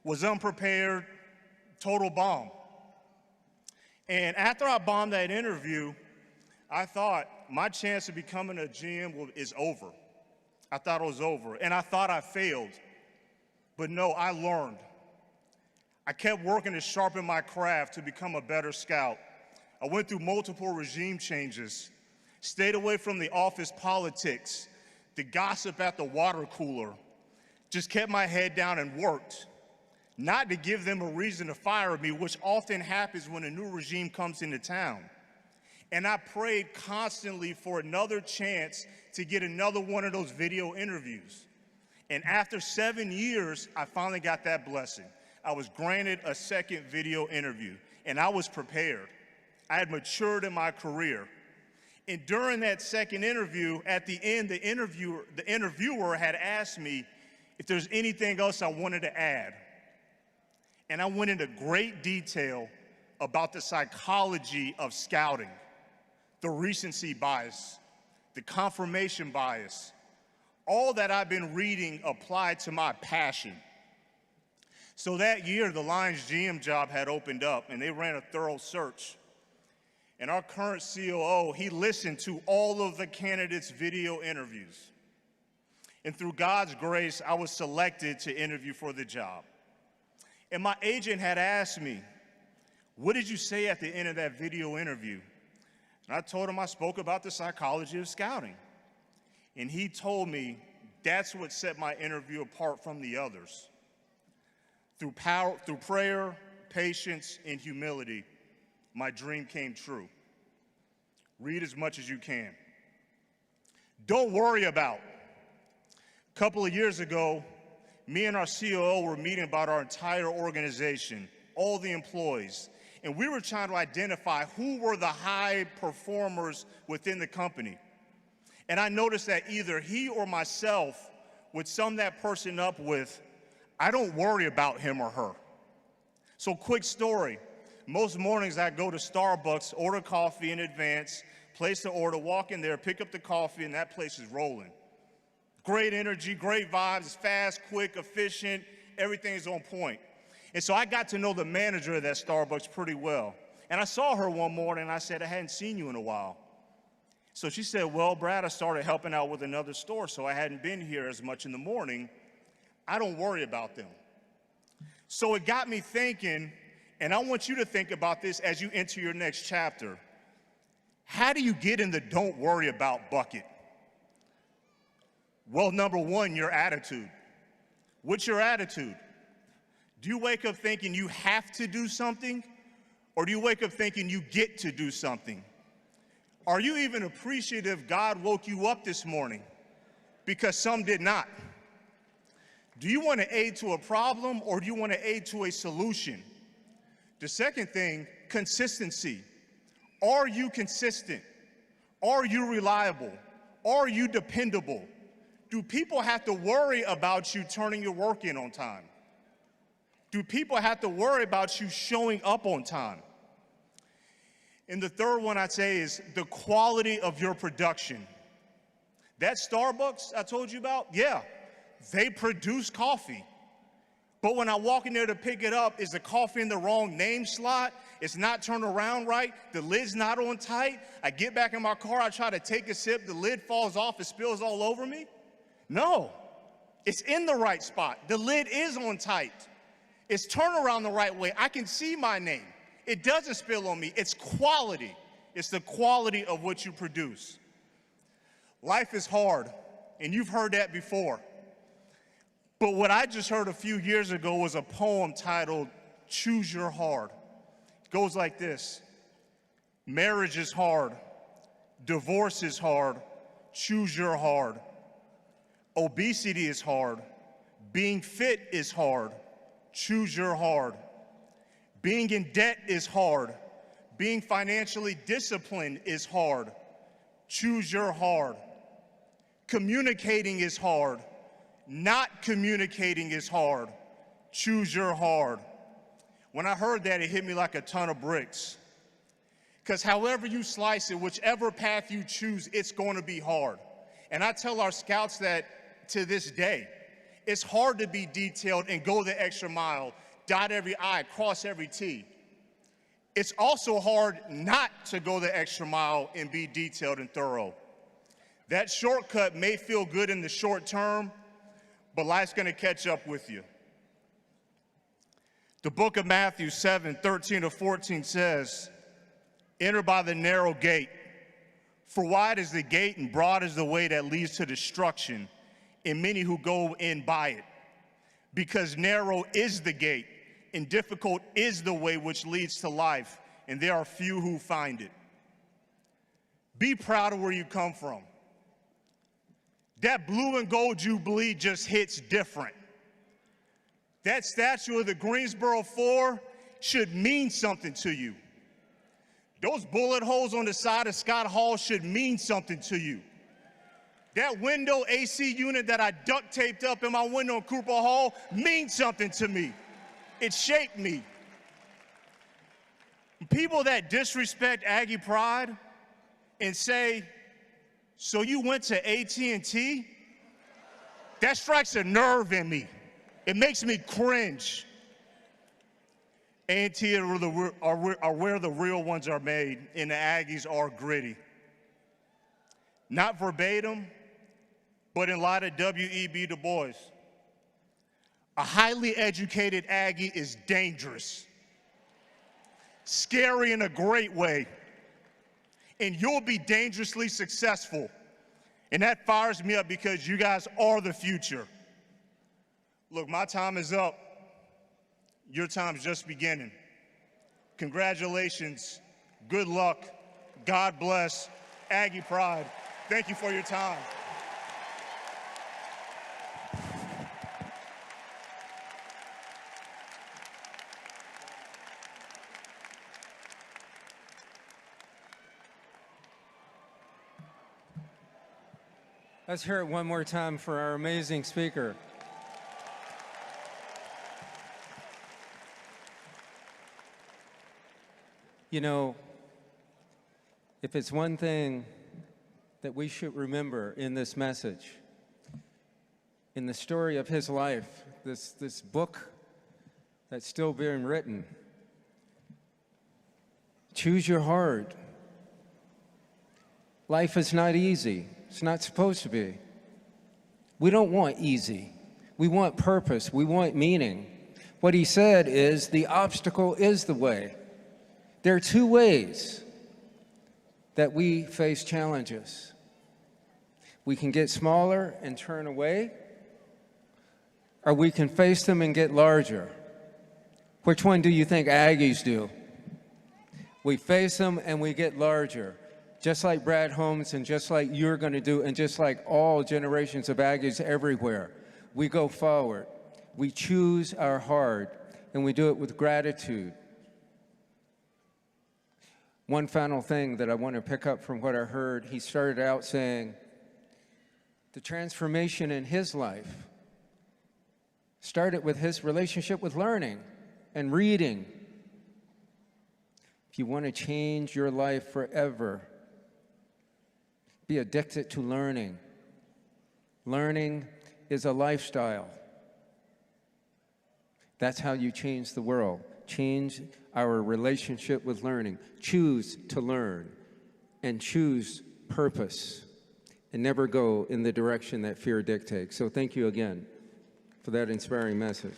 was unprepared, total bomb. And after I bombed that interview, I thought my chance of becoming a GM is over. I thought it was over, and I thought I failed. But no, I learned. I kept working to sharpen my craft to become a better scout. I went through multiple regime changes, stayed away from the office politics, the gossip at the water cooler, just kept my head down and worked, not to give them a reason to fire me, which often happens when a new regime comes into town. And I prayed constantly for another chance to get another one of those video interviews. And after 7 years, I finally got that blessing. I was granted a second video interview, and I was prepared. I had matured in my career. And during that second interview, at the end, the interviewer had asked me if there's anything else I wanted to add. And I went into great detail about the psychology of scouting, the recency bias, the confirmation bias, all that I've been reading applied to my passion. So that year, the Lions GM job had opened up, and they ran a thorough search. And our current COO, he listened to all of the candidates' video interviews. And through God's grace, I was selected to interview for the job. And my agent had asked me, what did you say at the end of that video interview? And I told him I spoke about the psychology of scouting. And he told me that's what set my interview apart from the others. Through prayer, patience, and humility, my dream came true. Read as much as you can. Don't worry about. A couple of years ago, me and our COO were meeting about our entire organization, all the employees, and we were trying to identify who were the high performers within the company. And I noticed that either he or myself would sum that person up with, I don't worry about him or her. So quick story. Most mornings I go to Starbucks, order coffee in advance, place the order, walk in there, pick up the coffee, and that place is rolling. Great energy, great vibes, it's fast, quick, efficient, everything is on point. And so I got to know the manager of that Starbucks pretty well. And I saw her one morning and I said, I hadn't seen you in a while. So she said, well, Brad, I started helping out with another store, so I hadn't been here as much in the morning. I don't worry about them. So it got me thinking, and I want you to think about this as you enter your next chapter. How do you get in the don't worry about bucket? Well, number one, your attitude. What's your attitude? Do you wake up thinking you have to do something, or do you wake up thinking you get to do something? Are you even appreciative God woke you up this morning? Because some did not. Do you want to aid to a problem, or do you want to aid to a solution? The second thing, consistency. Are you consistent? Are you reliable? Are you dependable? Do people have to worry about you turning your work in on time? Do people have to worry about you showing up on time? And the third one I'd say is the quality of your production. That Starbucks I told you about, yeah, they produce coffee. But when I walk in there to pick it up, is the coffee in the wrong name slot? It's not turned around right. The lid's not on tight. I get back in my car, I try to take a sip, the lid falls off, it spills all over me. No, it's in the right spot. The lid is on tight. It's turned around the right way. I can see my name. It doesn't spill on me. It's quality. It's the quality of what you produce. Life is hard, and you've heard that before. But what I just heard a few years ago was a poem titled, Choose Your Hard. It goes like this. Marriage is hard. Divorce is hard. Choose your hard. Obesity is hard. Being fit is hard. Choose your hard. Being in debt is hard. Being financially disciplined is hard. Choose your hard. Communicating is hard. Not communicating is hard. Choose your hard. When I heard that, it hit me like a ton of bricks. Because however you slice it, whichever path you choose, it's going to be hard. And I tell our scouts that to this day. It's hard to be detailed and go the extra mile, dot every I, cross every T. It's also hard not to go the extra mile and be detailed and thorough. That shortcut may feel good in the short term, but life's going to catch up with you. The book of Matthew 7:13-14 says, enter by the narrow gate, for wide is the gate and broad is the way that leads to destruction, and many who go in by it. Because narrow is the gate, and difficult is the way which leads to life, and there are few who find it. Be proud of where you come from. That blue and gold jubilee just hits different. That statue of the Greensboro Four should mean something to you. Those bullet holes on the side of Scott Hall should mean something to you. That window AC unit that I duct taped up in my window in Cooper Hall means something to me. It shaped me. People that disrespect Aggie pride and say, so you went to AT&T? That strikes a nerve in me. It makes me cringe. A&T are where the real ones are made, and the Aggies are gritty. Not verbatim, but in light of W.E.B. Du Bois. A highly educated Aggie is dangerous, scary in a great way, and you'll be dangerously successful. And that fires me up because you guys are the future. Look, my time is up. Your time's just beginning. Congratulations. Good luck. God bless. Aggie pride. Thank you for your time. Let's hear it one more time for our amazing speaker. You know, if it's one thing that we should remember in this message, in the story of his life, this book that's still being written, choose your heart. Life is not easy. It's not supposed to be. We don't want easy. We want purpose. We want meaning. What he said is the obstacle is the way. There are two ways that we face challenges. We can get smaller and turn away, or we can face them and get larger. Which one do you think Aggies do? We face them and we get larger, just like Brad Holmes and just like you're going to do, and just like all generations of Aggies everywhere. We go forward. We choose our heart, and we do it with gratitude. One final thing that I want to pick up from what I heard, he started out saying the transformation in his life started with his relationship with learning and reading. If you want to change your life forever, be addicted to learning. Learning is a lifestyle. That's how you change the world. Change our relationship with learning. Choose to learn and choose purpose and never go in the direction that fear dictates. So thank you again for that inspiring message.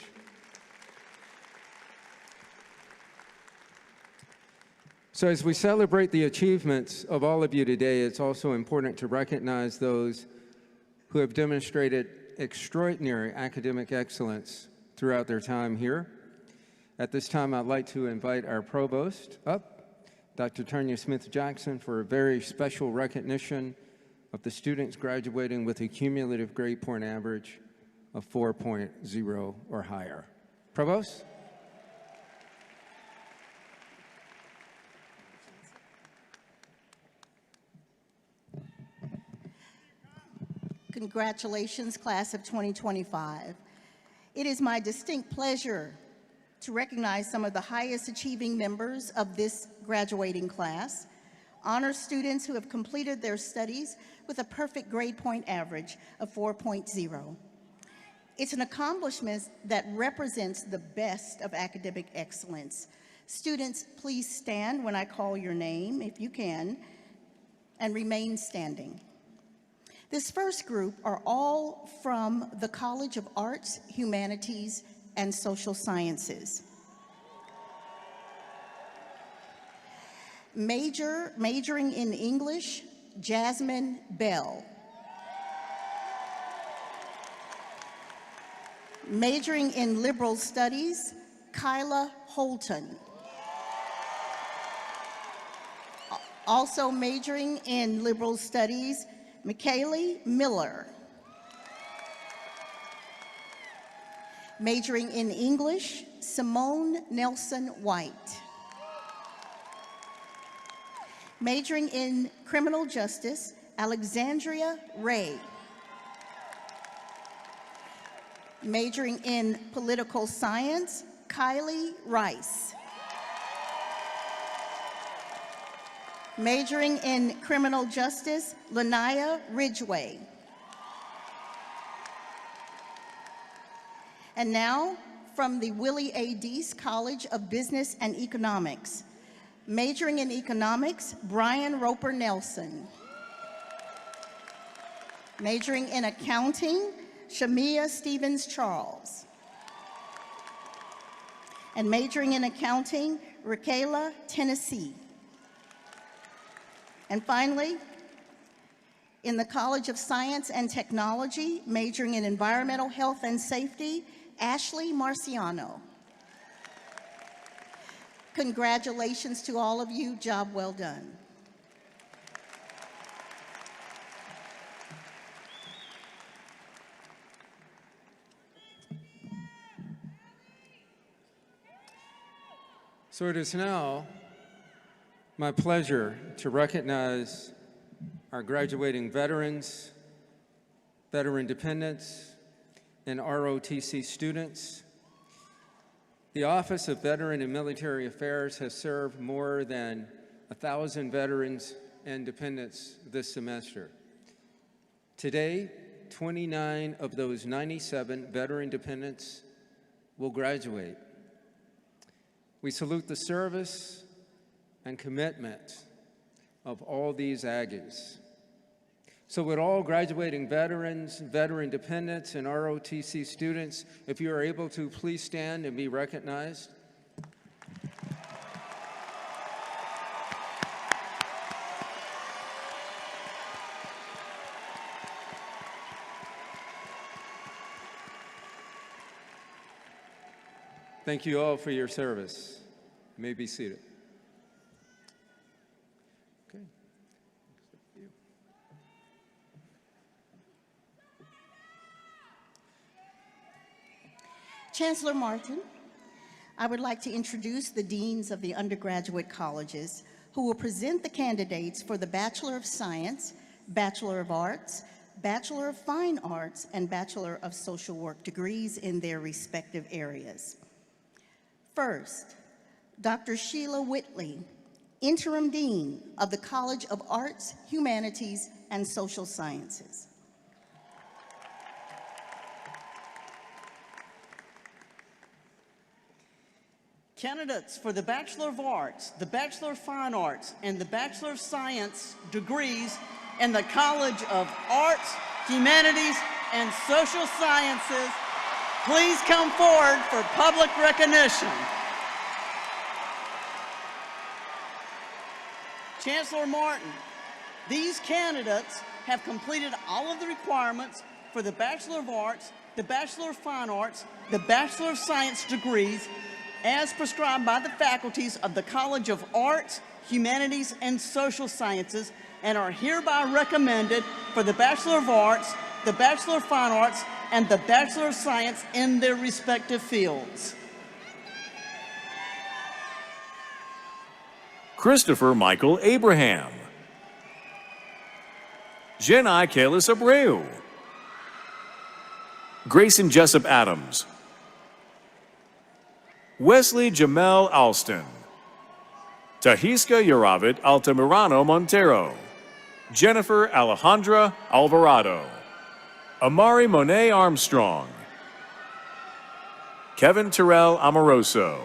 So as we celebrate the achievements of all of you today, it's also important to recognize those who have demonstrated extraordinary academic excellence throughout their time here. At this time, I'd like to invite our provost up, Dr. Tanya Smith-Jackson, for a very special recognition of the students graduating with a cumulative grade point average of 4.0 or higher. Provost? Congratulations, class of 2025. It is my distinct pleasure to recognize some of the highest achieving members of this graduating class, honor students who have completed their studies with a perfect grade point average of 4.0. It's an accomplishment that represents the best of academic excellence. Students, please stand when I call your name, if you can, and remain standing. This first group are all from the College of Arts, Humanities, and Social Sciences. Majoring in English, Jasmine Bell. Majoring in Liberal Studies, Kyla Holton. Also majoring in Liberal Studies, McKaylee Miller. Majoring in English, Simone Nelson White. Majoring in Criminal Justice, Alexandria Ray. Majoring in Political Science, Kylie Rice. Majoring in Criminal Justice, Lanaya Ridgway. And now, from the Willie A. Deese College of Business and Economics. Majoring in Economics, Brian Roper Nelson. Majoring in Accounting, Shamia Stevens Charles. And majoring in Accounting, Raquela Tennessee. And finally, in the College of Science and Technology, majoring in Environmental Health and Safety, Ashley Marciano. Congratulations to all of you. Job well done. So it is now my pleasure to recognize our graduating veterans, veteran dependents, and ROTC students. The Office of Veteran and Military Affairs has served more than 1,000 veterans and dependents this semester. Today, 29 of those 97 veteran dependents will graduate. We salute the service and commitment of all these Aggies. So would all graduating veterans, veteran dependents, and ROTC students, if you are able to, please stand and be recognized. Thank you all for your service. You may be seated. Okay. Chancellor Martin, I would like to introduce the deans of the undergraduate colleges who will present the candidates for the Bachelor of Science, Bachelor of Arts, Bachelor of Fine Arts, and Bachelor of Social Work degrees in their respective areas. First, Dr. Sheila Whitley, Interim Dean of the College of Arts, Humanities, and Social Sciences. Candidates for the Bachelor of Arts, the Bachelor of Fine Arts, and the Bachelor of Science degrees in the College of Arts, Humanities, and Social Sciences, please come forward for public recognition. Chancellor Martin, these candidates have completed all of the requirements for the Bachelor of Arts, the Bachelor of Fine Arts, the Bachelor of Science degrees as prescribed by the faculties of the College of Arts, Humanities, and Social Sciences, and are hereby recommended for the Bachelor of Arts, the Bachelor of Fine Arts, and the Bachelor of Science in their respective fields. Christopher Michael Abraham. Jenai Kalis Abreu. Grayson Jessup Adams. Wesley Jamel Alston. Tahiska Yaravit Altamirano Montero. Jennifer Alejandra Alvarado. Amari Monet Armstrong. Kevin Terrell Amoroso.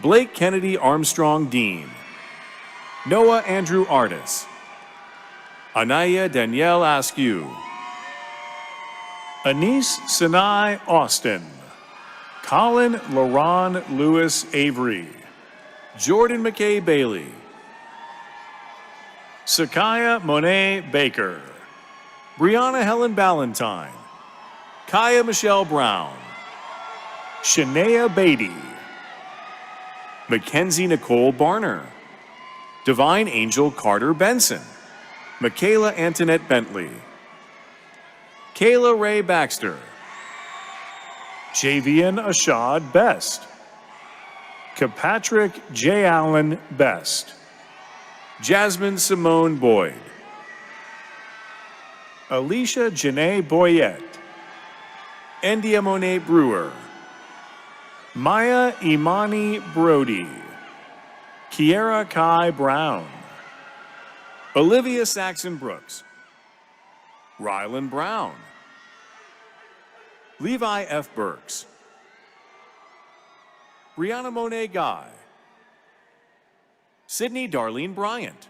Blake Kennedy Armstrong Dean. Noah Andrew Artis. Anaya Danielle Askew. Anise Sinai Austin. Colin Laron Lewis Avery. Jordan McKay Bailey. Sakaya Monet Baker. Brianna Helen Ballantyne. Kaya Michelle Brown. Shania Beatty. Mackenzie Nicole Barner. Divine Angel Carter Benson. Michaela Antoinette Bentley. Kayla Ray Baxter. Javian Ashad Best. Kapatrick J. Allen Best. Jasmine Simone Boyd. Alicia Janae Boyette. Endia Monet Brewer. Maya Imani Brody. Kiera Kai Brown. Olivia Saxon Brooks. Rylan Brown. Levi F. Burks. Brianna Monet Guy. Sydney Darlene Bryant.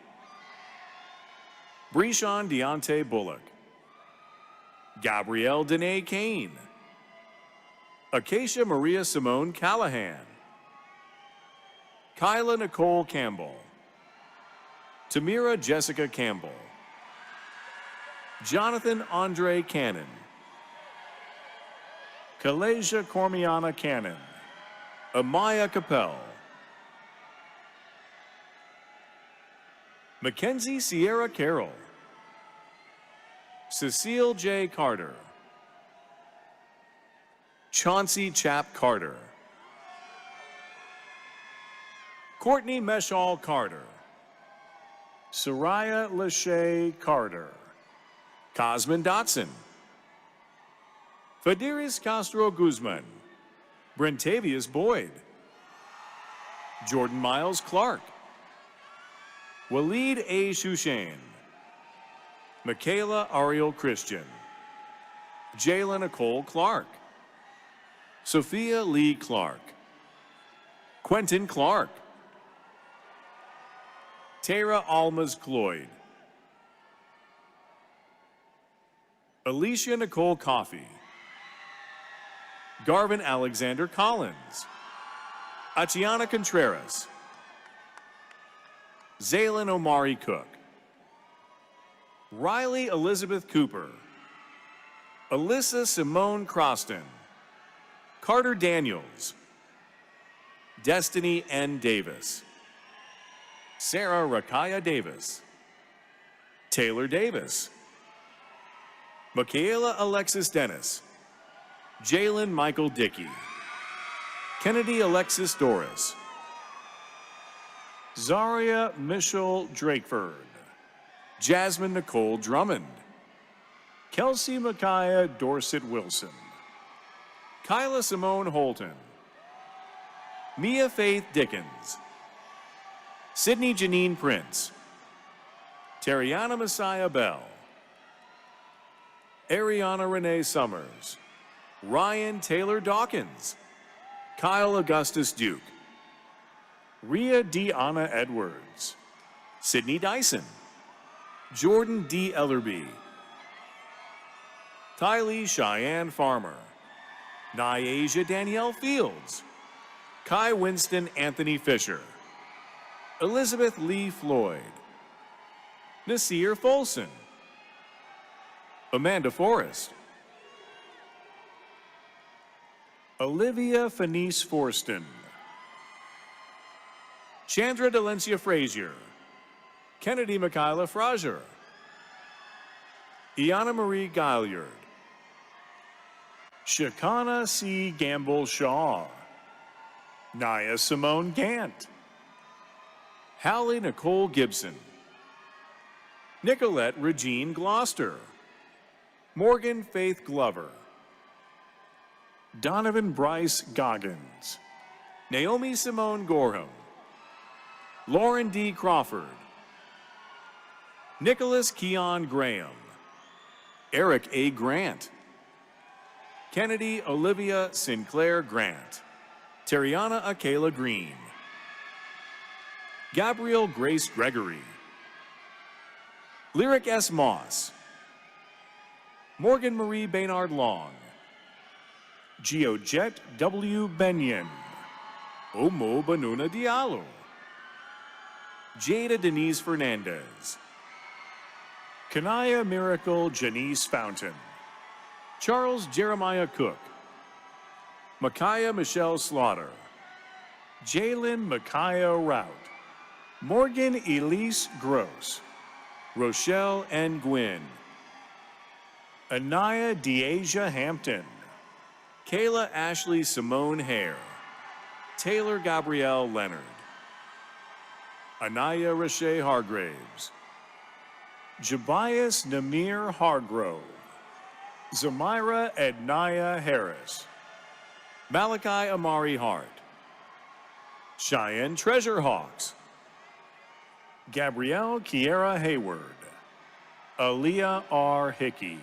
Breshawn Deontay Bullock. Gabrielle Danae Kane. Acacia Maria Simone Callahan. Kyla Nicole Campbell. Tamira Jessica Campbell. Jonathan Andre Cannon. Kalasia Cormiana Cannon. Amaya Capel. Mackenzie Sierra Carroll. Cecile J. Carter. Chauncey Chap Carter. Courtney Meshall Carter. Soraya Lachey Carter. Cosmin Dotson. Fadiris Castro Guzman. Brentavious Boyd, Jordan Miles Clark, Waleed A. Shushan, Michaela Ariel Christian, Jayla Nicole Clark, Sophia Lee Clark, Quentin Clark, Tara Almas Cloyd, Alicia Nicole Coffey, Garvin Alexander Collins, Atiana Contreras, Zaylin Omari Cook, Riley Elizabeth Cooper, Alyssa Simone Croston, Carter Daniels, Destiny N. Davis, Sarah Rakaya Davis, Taylor Davis, Michaela Alexis Dennis, Jalen Michael Dickey, Kennedy Alexis Doris, Zaria Michelle Drakeford, Jasmine Nicole Drummond, Kelsey Micaiah Dorset Wilson, Kyla Simone Holton, Mia Faith Dickens, Sydney Janine Prince, Terriana Messiah Bell, Ariana Renee Summers, Ryan Taylor Dawkins, Kyle Augustus Duke, Rhea Deanna Edwards, Sydney Dyson, Jordan D. Ellerby, Tylee Cheyenne Farmer, Nyasia Danielle Fields, Kai Winston Anthony Fisher, Elizabeth Lee Floyd, Nasir Folson, Amanda Forrest, Olivia Fenice Forston, Chandra Delencia Frazier, Kennedy Michaela Frazier, Iana Marie Galliard, Shakana C. Gamble Shaw, Naya Simone Gant, Hallie Nicole Gibson, Nicolette Regine Gloucester, Morgan Faith Glover, Donovan Bryce Goggins, Naomi Simone Gorham, Lauren D. Crawford, Nicholas Keon Graham, Eric A. Grant, Kennedy Olivia Sinclair Grant, Terriana Akela Green, Gabrielle Grace Gregory, Lyric S. Moss, Morgan Marie Baynard Long, Geojet W. Benyon, Omo Banuna Diallo, Jada Denise Fernandez, Kanaya Miracle Janice Fountain, Charles Jeremiah Cook, Micaiah Michelle Slaughter, Jalen Micaiah Rout, Morgan Elise Gross, Rochelle N. Gwynn, Anaya Deasia Hampton, Kayla Ashley Simone Hare, Taylor Gabrielle Leonard, Anaya Rashay Hargraves, Jabias Namir Hargrove, Zamira Ednaya Harris, Malachi Amari Hart, Cheyenne Treasure Hawks, Gabrielle Kiera Hayward, Aaliyah R. Hickey,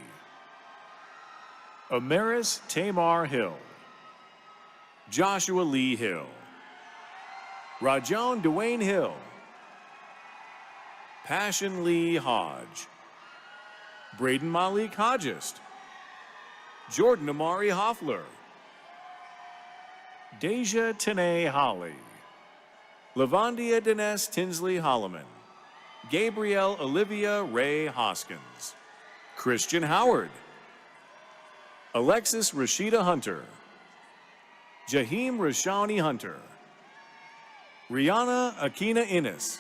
Amaris Tamar Hill, Joshua Lee Hill, Rajon Dwayne Hill, Passion Lee Hodge, Braden Malik Hodgest, Jordan Amari Hoffler, Deja Tene Holly, Lavandia Dines Tinsley Holloman, Gabrielle Olivia Ray Hoskins, Christian Howard, Alexis Rashida Hunter, Jaheim Rashani Hunter, Rihanna Akina Innes,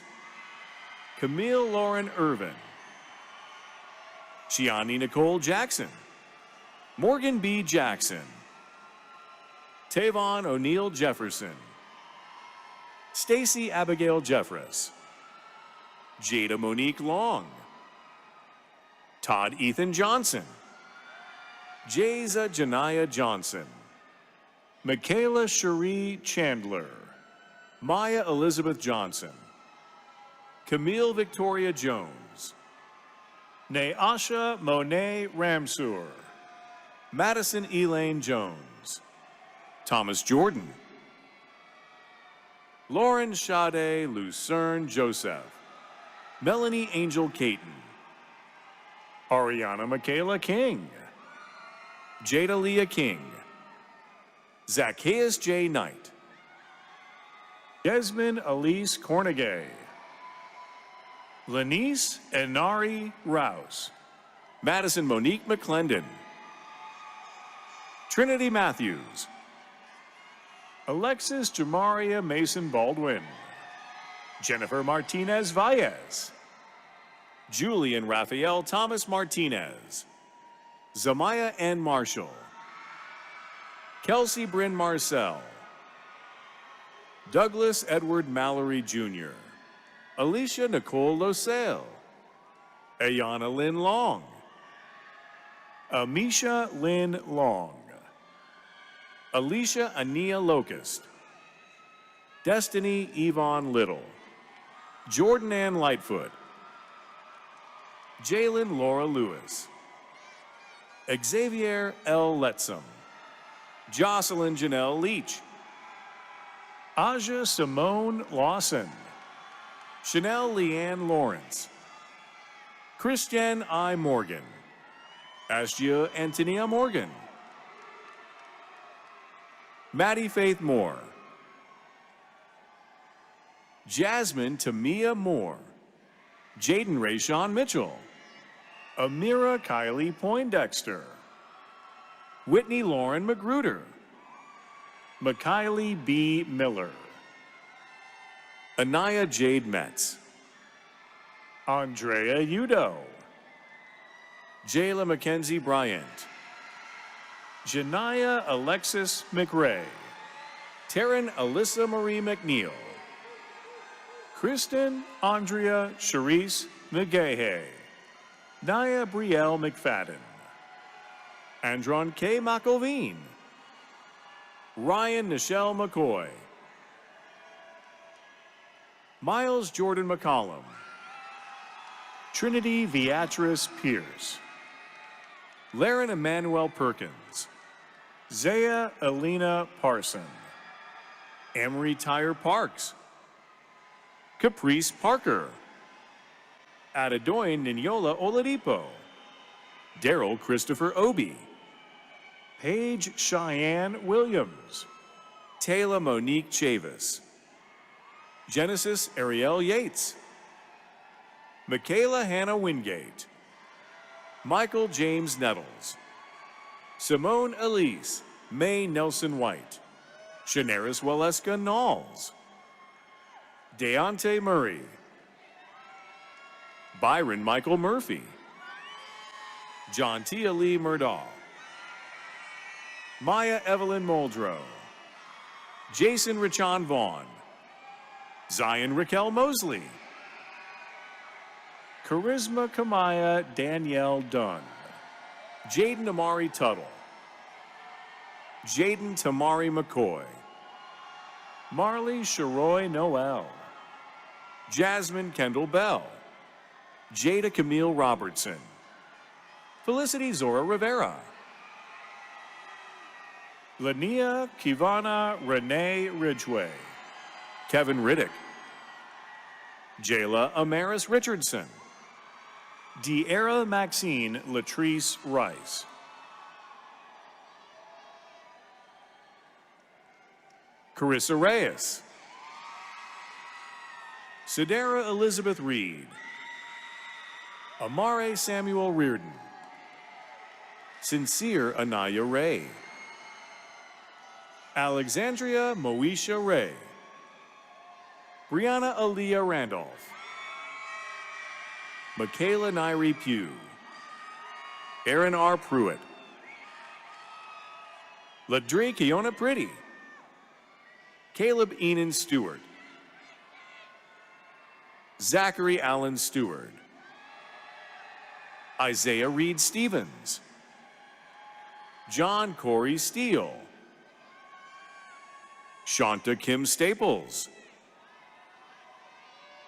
Camille Lauren Irvin, Shiani Nicole Jackson, Morgan B. Jackson, Tavon O'Neill Jefferson, Stacy Abigail Jeffress, Jada Monique Long, Todd Ethan Johnson, Jayza Janaya Johnson, Michaela Cherie Chandler, Maya Elizabeth Johnson, Camille Victoria Jones, Neasha Monet Ramsour, Madison Elaine Jones, Thomas Jordan, Lauren Sade Lucerne Joseph, Melanie Angel Caton, Ariana Michaela King, Jada Leah King, Zacchaeus J. Knight, Desmond Elise Cornegay, Lanice Enari Rouse, Madison Monique McClendon, Trinity Matthews, Alexis Jamaria Mason Baldwin, Jennifer Martinez Valles, Julian Raphael Thomas Martinez, Zamaya N. Marshall, Kelsey Bryn Marcel, Douglas Edward Mallory Jr., Alicia Nicole Losale, Ayana Lynn Long, Amisha Lynn Long, Alicia Ania Locust, Destiny Yvonne Little, Jordan Ann Lightfoot, Jalen Laura Lewis, Xavier L. Letzum, Jocelyn Janelle Leach, Aja Simone Lawson, Chanel Leanne Lawrence, Christian I. Morgan, Astia Antonia Morgan, Maddie Faith Moore, Jasmine Tamia Moore, Jaden Rayshawn Mitchell, Amira Kylie Poindexter, Whitney Lauren Magruder, Makaylee B. Miller, Anaya Jade Metz, Andrea Udo, Jayla Mackenzie Bryant, Janaya Alexis McRae, Taryn Alyssa Marie McNeil, Kristen Andrea Charisse McGahay, Naya Brielle McFadden, Andron K. McElveen, Ryan Nichelle McCoy, Miles Jordan McCollum, Trinity Beatrice Pierce, Laren Emmanuel Perkins, Zaya Alina Parson, Amory Tyre Parks, Caprice Parker, Adedoyin Ninyola Oladipo, Daryl Christopher Obi, Paige Cheyenne Williams, Taylor Monique Chavis, Genesis Ariel Yates, Michaela Hannah Wingate, Michael James Nettles, Simone Elise May Nelson White, Shanaris Waleska Knowles, Deontay Murray, Byron Michael Murphy, John Tia Lee Murdahl, Maya Evelyn Muldrow, Jason Richon Vaughn, Zion Raquel Mosley, Charisma Kamaya Danielle Dunn, Jaden Amari Tuttle, Jaden Tamari McCoy, Marley Sharoy Noel, Jasmine Kendall Bell, Jada Camille Robertson, Felicity Zora Rivera, Lania Kivana Renee Ridgway, Kevin Riddick, Jayla Amaris Richardson, De'Ara Maxine Latrice Rice, Carissa Reyes, Sedera Elizabeth Reed, Amare Samuel Reardon, Sincere Anaya Ray, Alexandria Moesha Ray, Brianna Aaliyah Randolph, Michaela Nairi Pugh, Aaron R. Pruitt, Ladre Kiona Pretty, Caleb Enan Stewart, Zachary Allen Stewart, Isaiah Reed Stevens, John Corey Steele, Shanta Kim Staples.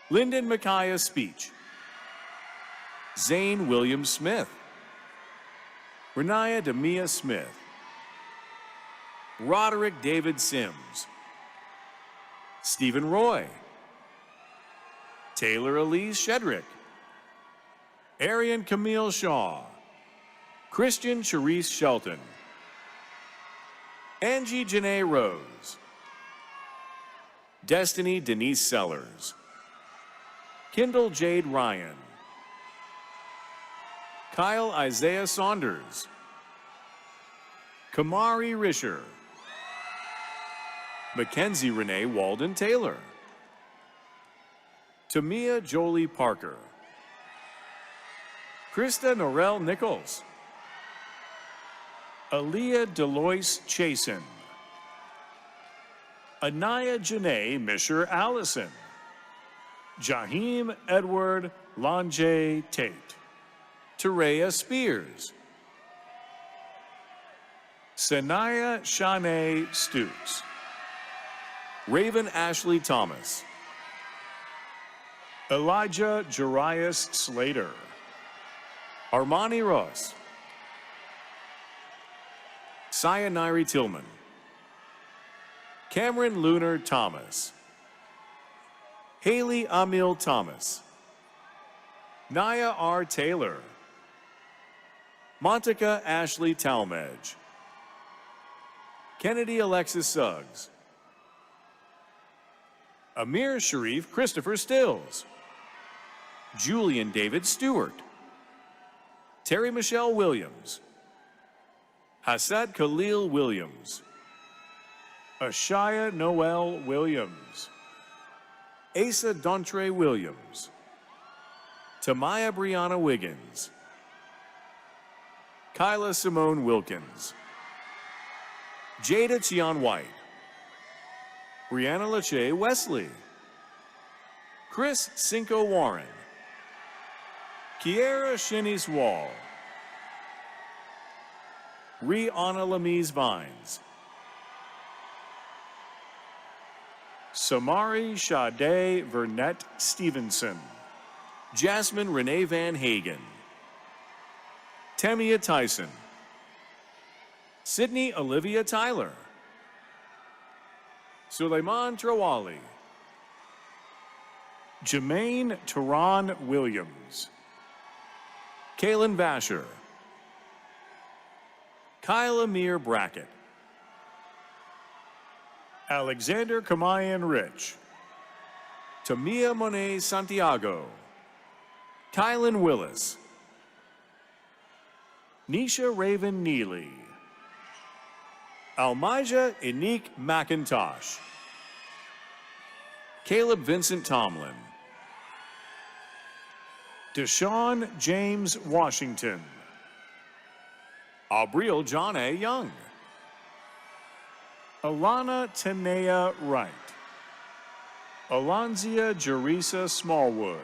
Lyndon Micaiah Speech. Zane William Smith. Renaya Demia Smith. Roderick David Sims. Stephen Roy. Taylor Elise Shedrick. Arian Camille Shaw. Christian Charisse Shelton. Angie Janae Rose. Destiny Denise Sellers. Kendall Jade Ryan. Kyle Isaiah Saunders. Kamari Risher. Mackenzie Renee Walden Taylor. Tamia Jolie Parker. Krista Norell Nichols. Aaliyah Deloise Chasen. Anaya Janae Misher Allison. Jaheim Edward Lange Tate. Terea Spears. Sanaya Shanae Stoops. Raven Ashley Thomas. Elijah Jarius Slater. Armani Ross. Sayaniri Tillman. Cameron Lunar Thomas. Haley Amil Thomas. Naya R. Taylor. Montica Ashley Talmadge. Kennedy Alexis Suggs. Amir Sharif Christopher Stills. Julian David Stewart. Terry Michelle Williams. Hassad Khalil Williams. Ashaya Noel Williams. Asa Dontre Williams. Tamaya Brianna Wiggins. Kyla Simone Wilkins. Jada Tian White. Brianna Lachey Wesley. Chris Cinco Warren. Kiera Shinis Wall. Rihanna Lamise Vines. Samari Sade Vernette Stevenson. Jasmine Renee Van Hagen. Tamia Tyson. Sydney Olivia Tyler. Suleiman Trawali. Jermaine Tehran Williams. Kaylin Vasher. Kyle Amir Brackett. Alexander Kamayan Rich. Tamia Monet Santiago. Kylan Willis. Nisha Raven Neely. Almijah Enique McIntosh. Caleb Vincent Tomlin. Deshaun James Washington. Aubriel John A. Young. Alana Tanea Wright. Alonzia Jerisa Smallwood.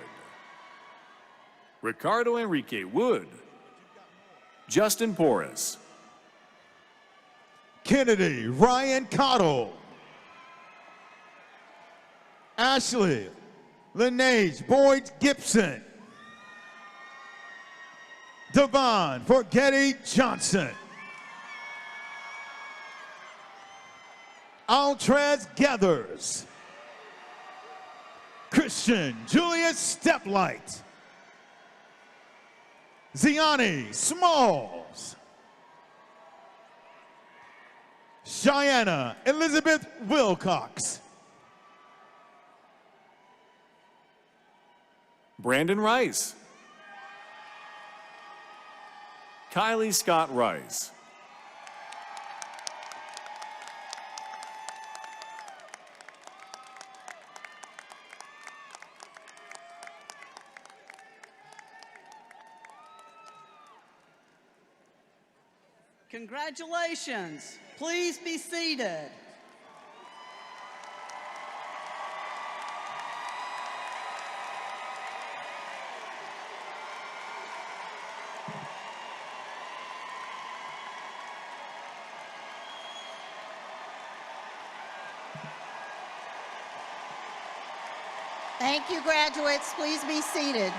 Ricardo Enrique Wood. Justin Porras. Kennedy Ryan Cottle. Ashley Lineage Boyd Gibson. Devon Forgetti Johnson. Altrez Gathers. Christian Julius Steplight. Ziani Smalls. Cheyenne Elizabeth Wilcox. Brandon Rice. Kylie Scott Rice. Congratulations. Please be seated. Thank you, graduates. Please be seated.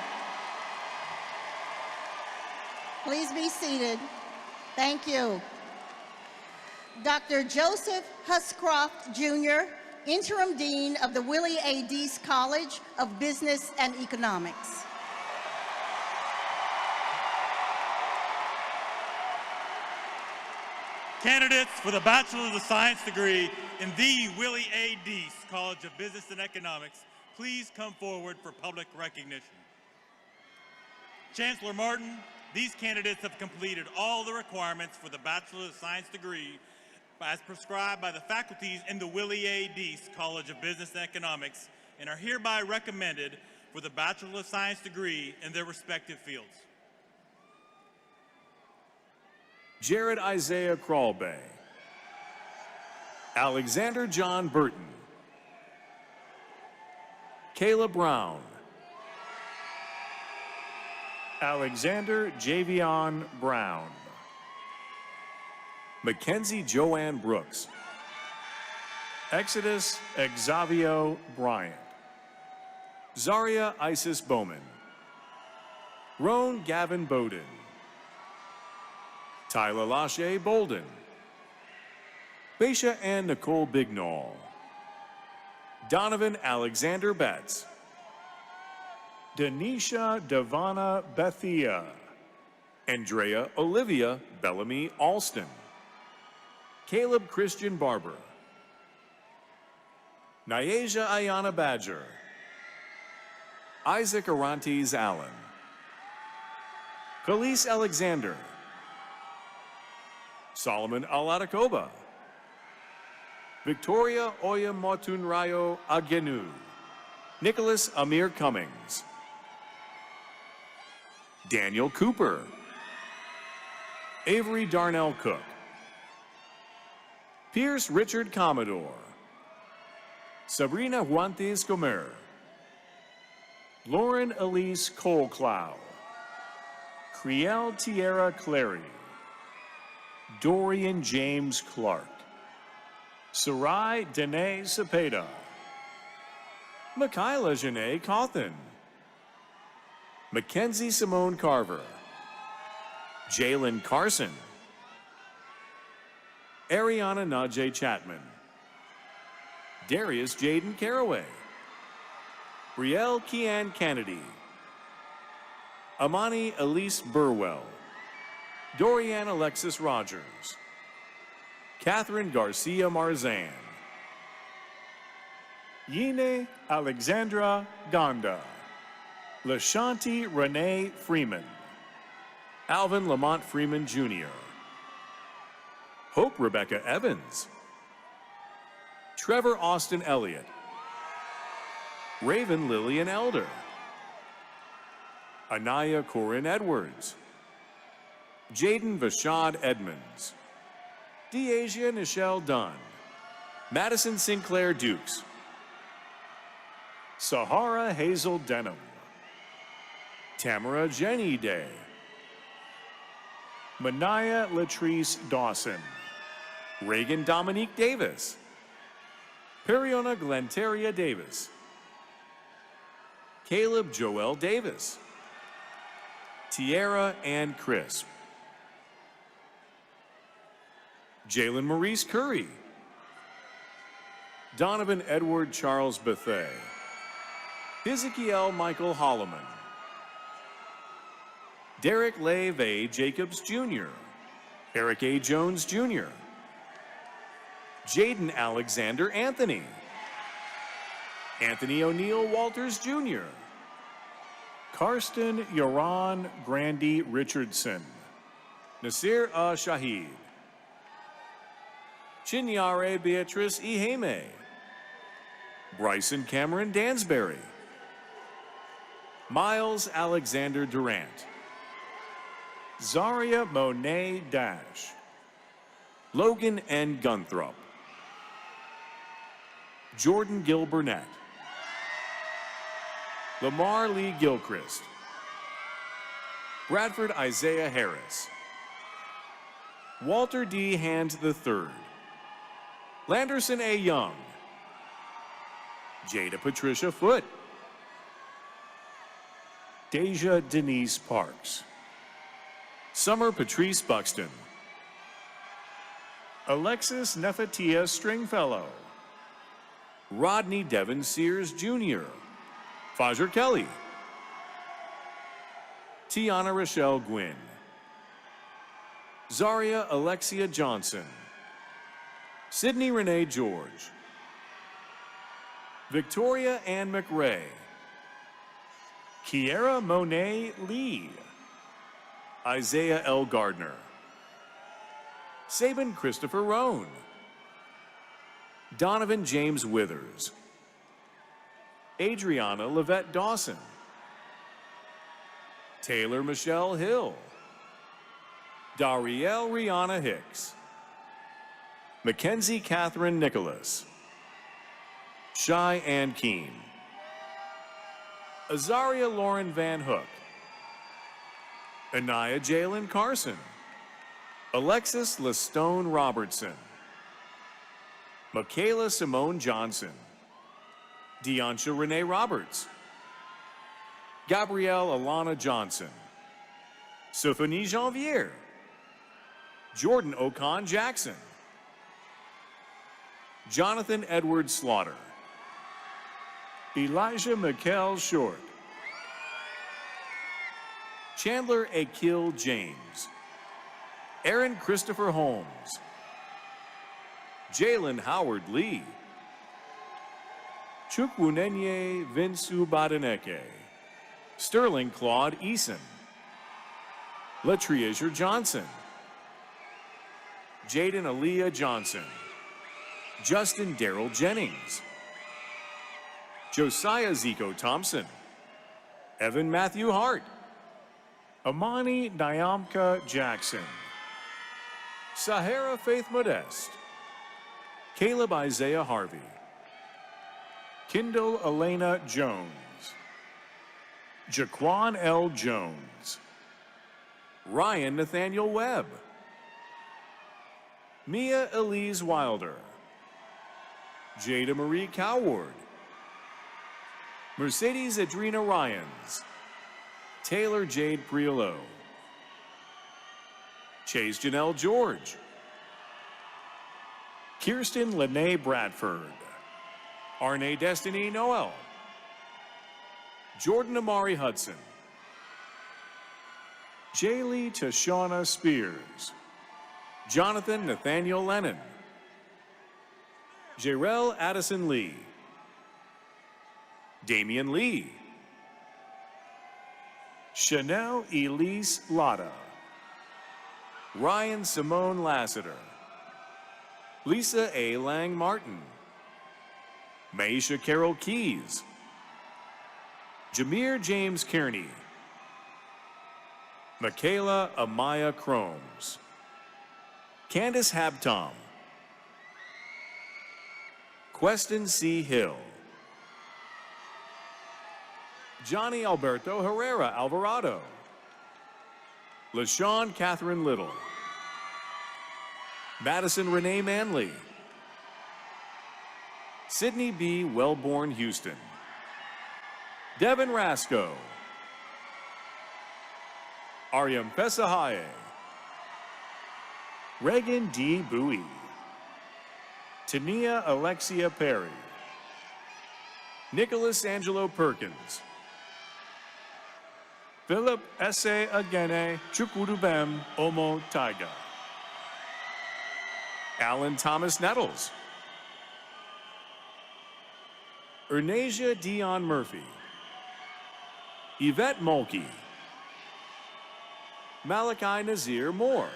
Please be seated. Thank you. Dr. Joseph Huscroft, Jr., Interim Dean of the Willie A. Deese College of Business and Economics. Candidates for the Bachelor of Science degree in the Willie A. Deese College of Business and Economics, please come forward for public recognition. Chancellor Martin, these candidates have completed all the requirements for the Bachelor of Science degree as prescribed by the faculties in the Willie A. Deese College of Business and Economics and are hereby recommended for the Bachelor of Science degree in their respective fields. Jared Isaiah Crawlbay, Alexander John Burton, Kayla Brown, Alexander Javion Brown, Mackenzie Joanne Brooks, Exodus Xavio Bryant, Zaria Isis Bowman, Roan Gavin Bowden, Tyler Lachey Bolden, Baisha Ann Nicole Bignall, Donovan Alexander Betts, Denisha Devana Bethia, Andrea Olivia Bellamy Alston, Caleb Christian Barber, Nyasia Ayana Badger, Isaac Arantes Allen, Khalees Alexander, Solomon Aladakoba, Victoria Oya Motunrayo Agenu, Nicholas Amir Cummings, Daniel Cooper, Avery Darnell Cook, Pierce Richard Commodore, Sabrina Juantes Gomer, Lauren Elise Colclough, Criel Tierra Clary, Dorian James Clark, Sarai Dene Cepeda, Michaela Janae Cawthon, Mackenzie Simone Carver, Jalen Carson, Ariana Najee Chapman, Darius Jaden Caraway, Brielle Keanne Kennedy, Amani Elise Burwell, Dorianne Alexis Rogers, Catherine Garcia Marzan, Yine Alexandra Gonda, LaShanti Renee Freeman, Alvin Lamont Freeman Jr., Hope Rebecca Evans, Trevor Austin Elliott, Raven Lillian Elder, Anaya Corinne Edwards, Jaden Vashad Edmonds, Deasia Nichelle Dunn, Madison Sinclair Dukes, Sahara Hazel Denham, Tamara Jenny Day, Manaya Latrice Dawson, Reagan Dominique Davis, Periona Glenteria Davis, Caleb Joel Davis, Tierra Ann Crisp, Jalen Maurice Curry, Donovan Edward Charles Bethay, Ezekiel Michael Holloman, Derek Lave A. Jacobs Jr., Eric A. Jones Jr., Jaden Alexander Anthony, Anthony O'Neill Walters Jr., Karsten Yoran Grandy Richardson, Nasir Shahid, Chinyare Beatrice Iheme, Bryson Cameron Dansbury, Miles Alexander Durant, Zaria Monet Dash, Logan N. Gunthrop, Jordan Gil Burnett, Lamar Lee Gilchrist, Bradford Isaiah Harris, Walter D. Hand III, Landerson A. Young, Jada Patricia Foote, Deja Denise Parks. Summer Patrice Buxton. Alexis Nefatia Stringfellow. Rodney Devon Sears Jr. Fajer Kelly. Tiana Rochelle Gwynn. Zaria Alexia Johnson. Sydney Renee George. Victoria Ann McRae. Kiera Monet Lee. Isaiah L. Gardner. Sabin Christopher Roan. Donovan James Withers. Adriana Levette Dawson. Taylor Michelle Hill. Darielle Rihanna Hicks. Mackenzie Catherine Nicholas. Shai Ann Keene. Azaria Lauren Van Hook. Anaya Jalen Carson. Alexis Lestone Robertson. Michaela Simone Johnson. Deoncha Renee Roberts. Gabrielle Alana Johnson. Sophanie Janvier. Jordan Ocon Jackson. Jonathan Edward Slaughter. Elijah Mikkel Short. Chandler Akil James. Aaron Christopher Holmes. Jalen Howard Lee. Chukwunenye Vinsu Badeneke. Sterling Claude Eason. Latriasia Johnson. Jaden Aaliyah Johnson. Justin Darrell Jennings. Josiah Zico Thompson. Evan Matthew Hart. Amani Nyamka Jackson. Sahara Faith Modeste. Caleb Isaiah Harvey. Kindle Elena Jones. Jaquan L. Jones. Ryan Nathaniel Webb. Mia Elise Wilder. Jada Marie Coward. Mercedes Adrena Ryans. Taylor Jade Priolo. Chase Janelle George. Kirsten Lene Bradford. Arne Destiny Noel. Jordan Amari Hudson. Jaylee Tashana Spears. Jonathan Nathaniel Lennon. Jarrell Addison Lee. Damian Lee. Chanel Elise Lotta. Ryan Simone Lassiter. Lisa A. Lang Martin. Maisha Carol Keys. Jameer James Kearney. Michaela Amaya Cromes. Candace Habtom. Queston C. Hill. Johnny Alberto Herrera Alvarado. LaShawn Catherine Little. Madison Renee Manley. Sydney B. Wellborn Houston. Devin Rasco. Aryam Pesahaye. Reagan D. Bowie. Tania Alexia Perry. Nicholas Angelo Perkins. Philip Ese Agene Chukwudubem Omo Taiga. Alan Thomas Nettles. Ernasia Dion Murphy. Yvette Mulkey. Malachi Nazir Moore.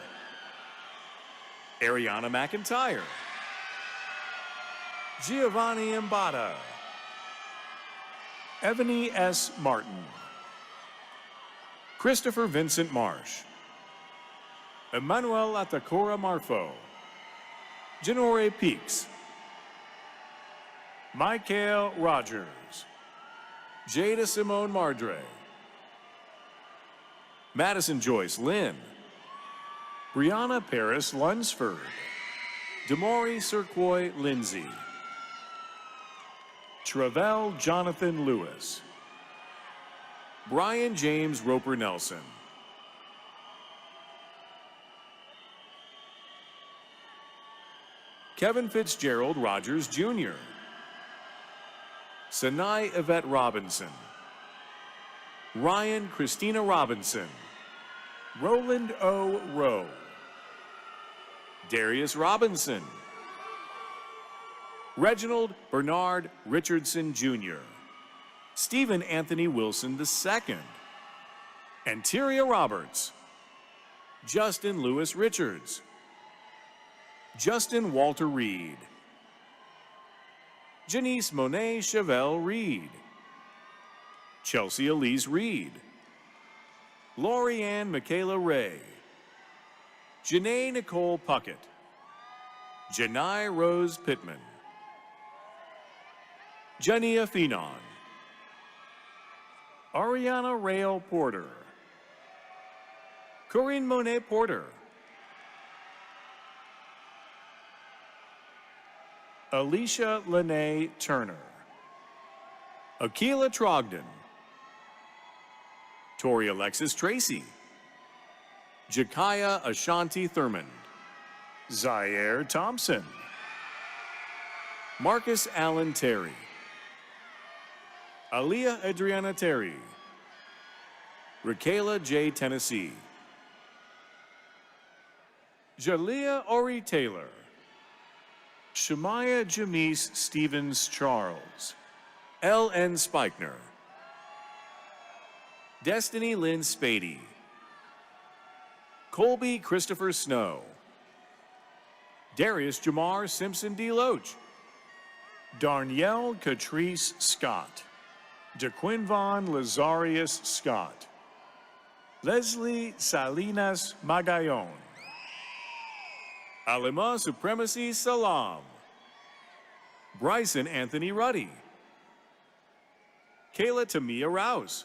Ariana McIntyre. Giovanni Mbata. Ebony S. Martin. Christopher Vincent Marsh. Emmanuel Atakora Marfo. Genore Peaks. Michael Rogers. Jada Simone Mardre. Madison Joyce Lynn. Brianna Paris Lunsford. Demori Serquoy Lindsay. Travell Jonathan Lewis. Brian James Roper Nelson. Kevin Fitzgerald Rogers Jr. Sanai Yvette Robinson. Ryan Christina Robinson. Roland O. Rowe. Darius Robinson. Reginald Bernard Richardson Jr. Stephen Anthony Wilson II. Anteria Roberts. Justin Lewis Richards. Justin Walter Reed. Janice Monet Chevelle Reed. Chelsea Elise Reed. Lori Ann Michaela Ray. Janae Nicole Puckett. Janai Rose Pittman. Jania Finon. Ariana Rael Porter. Corinne Monet Porter. Alicia Lene Turner. Akila Trogdon. Tori Alexis Tracy. Jakaya Ashanti Thurmond. Zaire Thompson. Marcus Allen Terry. Aaliyah Adriana Terry. Raquela J. Tennessee. Jalea Ori Taylor. Shemaya Jamise Stevens Charles. L.N. Spikner. Destiny Lynn Spady. Colby Christopher Snow. Darius Jamar Simpson D. Loach. Darnielle Catrice Scott. DeQuinvon Lazarius Scott. Leslie Salinas Magallon. Alima Supremacy Salam. Bryson Anthony Ruddy. Kayla Tamia Rouse.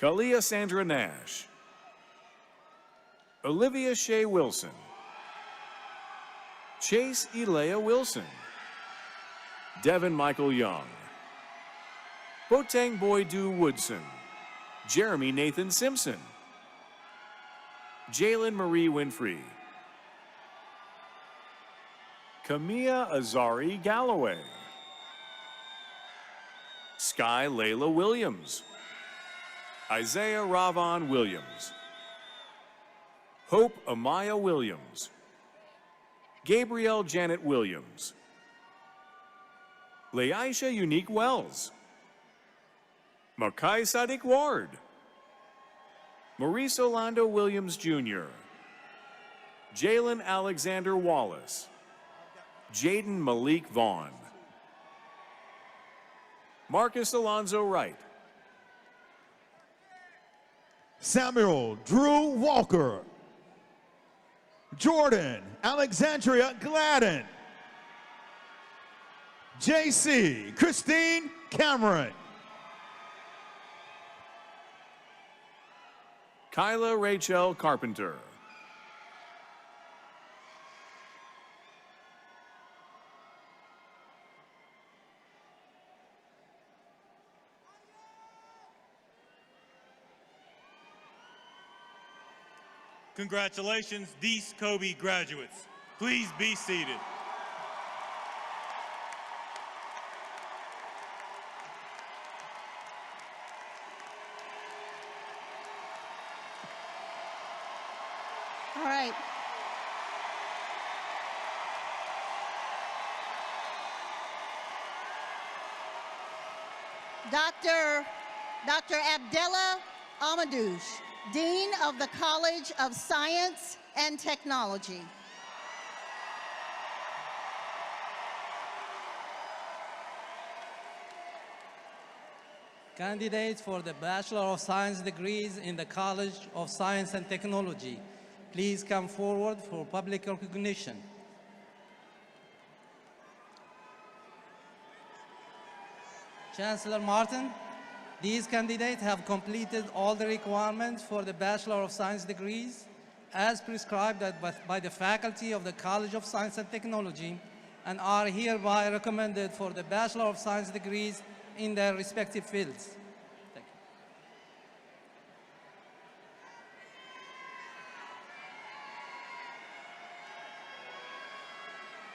Kalia Sandra Nash. Olivia Shea Wilson. Chase Elea Wilson. Devin Michael Young. Botang Boydu Woodson. Jeremy Nathan Simpson. Jalen Marie Winfrey. Kamia Azari Galloway. Sky Layla Williams. Isaiah Ravon Williams. Hope Amaya Williams. Gabrielle Janet Williams. Leisha Unique Wells. Makai Sadiq Ward. Maurice Orlando Williams Jr. Jalen Alexander Wallace. Jaden Malik Vaughn. Marcus Alonzo Wright. Samuel Drew Walker. Jordan Alexandria Gladden. JC Christine Cameron. Kyla Rachel Carpenter. Congratulations, these Kobe graduates. Please be seated. All right. Dr. Abdella Amadouche, Dean of the College of Science and Technology. Candidates for the Bachelor of Science degrees in the College of Science and Technology, please come forward for public recognition. Chancellor Martin, these candidates have completed all the requirements for the Bachelor of Science degrees as prescribed by the faculty of the College of Science and Technology and are hereby recommended for the Bachelor of Science degrees in their respective fields. Thank you.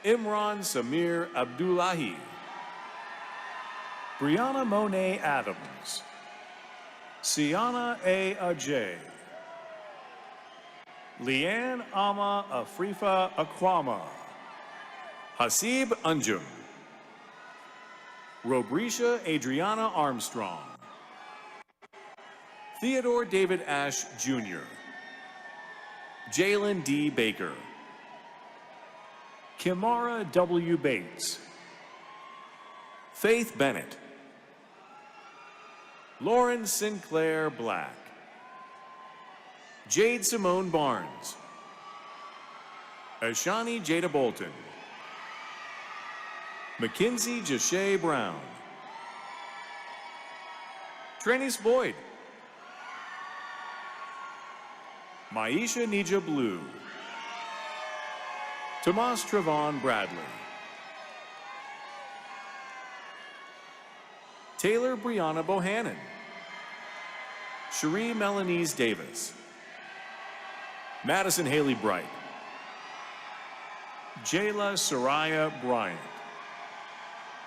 Imran Samir Abdullahi. Brianna Monet Adams. Siana A. Ajay. Leanne Ama Afrifa Akwama. Hasib Anjum. Robrisha Adriana Armstrong. Theodore David Ash Jr. Jalen D. Baker. Kimara W. Bates. Faith Bennett. Lauren Sinclair Black. Jade Simone Barnes. Ashani Jada Bolton. Mackenzie Jashay Brown. Trenis Boyd. Maisha Nija Blue. Tomas Trevon Bradley. Taylor Brianna Bohannon. Cherie Melanese Davis. Madison Haley Bright. Jayla Soraya Bryant.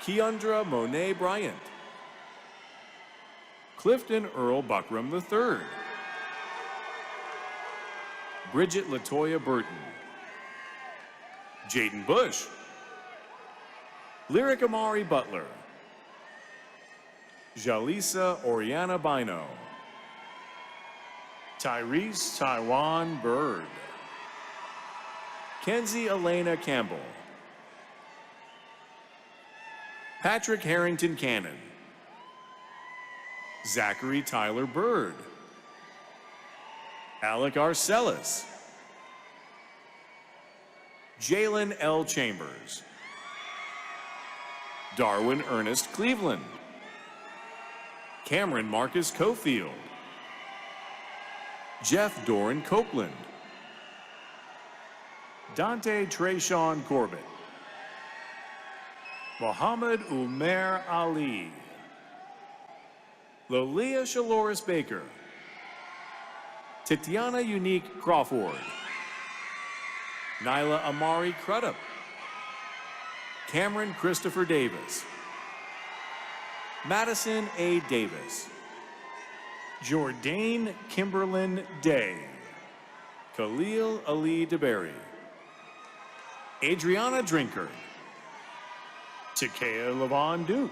Keandra Monet Bryant. Clifton Earl Buckram III. Bridget Latoya Burton. Jaden Bush. Lyric Amari Butler. Jalisa Oriana Bino. Tyrese Taiwan Bird. Kenzie Elena Campbell. Patrick Harrington Cannon. Zachary Tyler Bird. Alec Arcelis. Jalen L. Chambers. Darwin Ernest Cleveland. Cameron Marcus Cofield. Jeff Doran Copeland. Dante Trayshawn Corbett. Mohammed Umair Ali. Lolia Shaloris Baker. Tatiana Unique Crawford. Nyla Amari Crudup. Cameron Christopher Davis. Madison A. Davis. Jourdain Kimberlyn Day. Khalil Ali DeBerry. Adriana Drinker. Takea Levon Duke.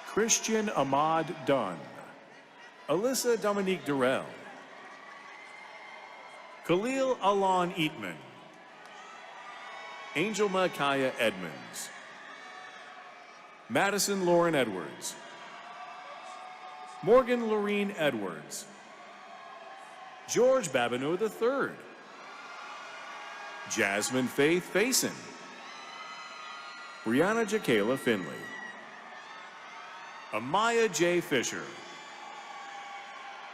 Christian Ahmad Dunn. Alyssa Dominique Durrell. Khalil Alon Eatman. Angel Micaiah Edmonds. Madison Lauren Edwards. Morgan Lorene Edwards. George Babineau III. Jasmine Faith Faison. Brianna Jakayla Finley. Amaya J. Fisher.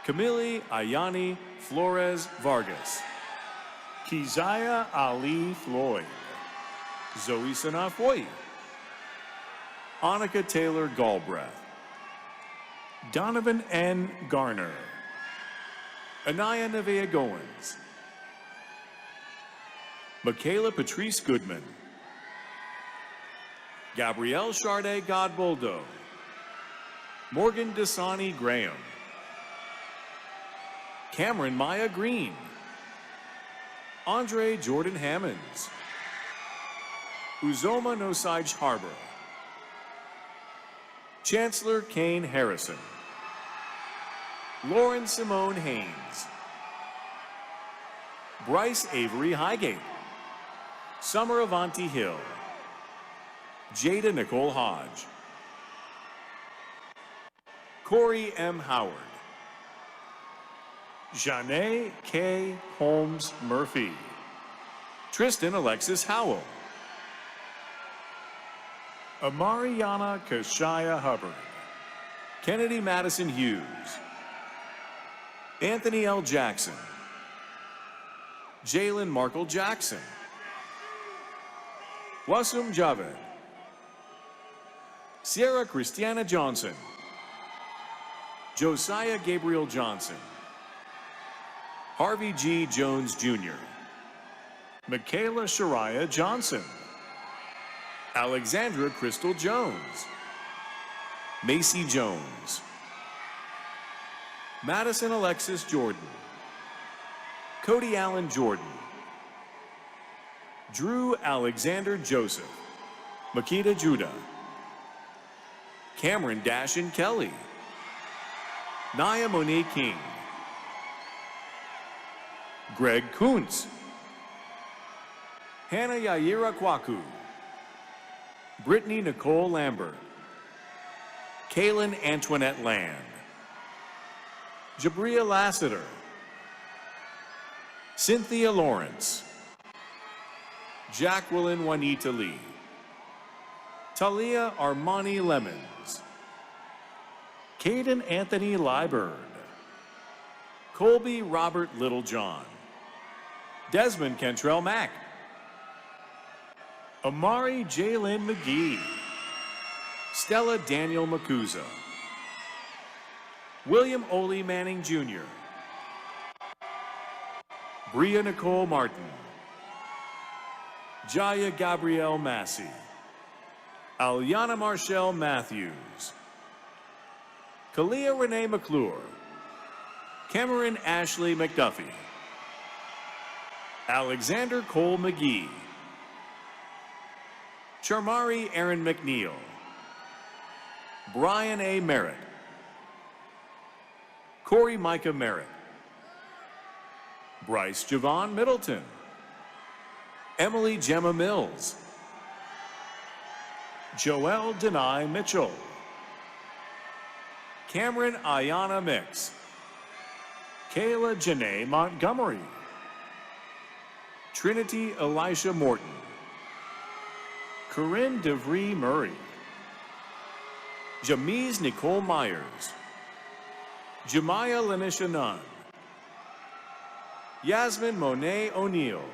Camille Ayani Flores Vargas. Keziah Ali Floyd. Zoe Sanafoy. Annika Taylor Galbraith. Donovan N. Garner. Anaya Nevea Goins. Michaela Patrice Goodman. Gabrielle Charday Godboldo. Morgan Dasani Graham. Cameron Maya Green. Andre Jordan Hammonds. Uzoma Nosage Harbor. Chancellor Kane Harrison. Lauren Simone Haynes. Bryce Avery Highgate. Summer Avanti Hill. Jada Nicole Hodge. Corey M. Howard. Janae K. Holmes Murphy. Tristan Alexis Howell. Amariana Kashaya Hubbard. Kennedy Madison Hughes. Anthony L. Jackson. Jalen Markle Jackson. Wasum Javed. Sierra Christiana Johnson. Josiah Gabriel Johnson. Harvey G. Jones Jr. Michaela Shariah Johnson, Alexandra Crystal Jones, Macy Jones, Madison Alexis Jordan, Cody Allen Jordan, Drew Alexander Joseph, Makita Judah, Cameron Dashin Kelly, Naya Monique King, Greg Kuntz, Hannah Yaira Kwaku, Brittany Nicole Lambert, Kaylin Antoinette Land, Jabria Lassiter, Cynthia Lawrence, Jacqueline Juanita Lee, Talia Armani Lemons, Caden Anthony Liburd, Colby Robert Littlejohn, Desmond Kentrell Mack, Amari Jalen McGee, Stella Daniel Makuza, William Ole Manning Jr., Bria Nicole Martin, Jaya Gabrielle Massey, Aliana Marshall Matthews, Kalia Renee McClure, Cameron Ashley McDuffie, Alexander Cole McGee, Charmari Aaron McNeil, Brian A. Merritt, Corey Micah Merritt, Bryce Javon Middleton, Emily Gemma Mills, Joelle Denai Mitchell, Cameron Ayana Mix, Kayla Janae Montgomery, Trinity Elisha Morton, Corinne DeVry Murray, Jamiz Nicole Myers, Jemiah Lanisha Nunn, Yasmin Monet O'Neill,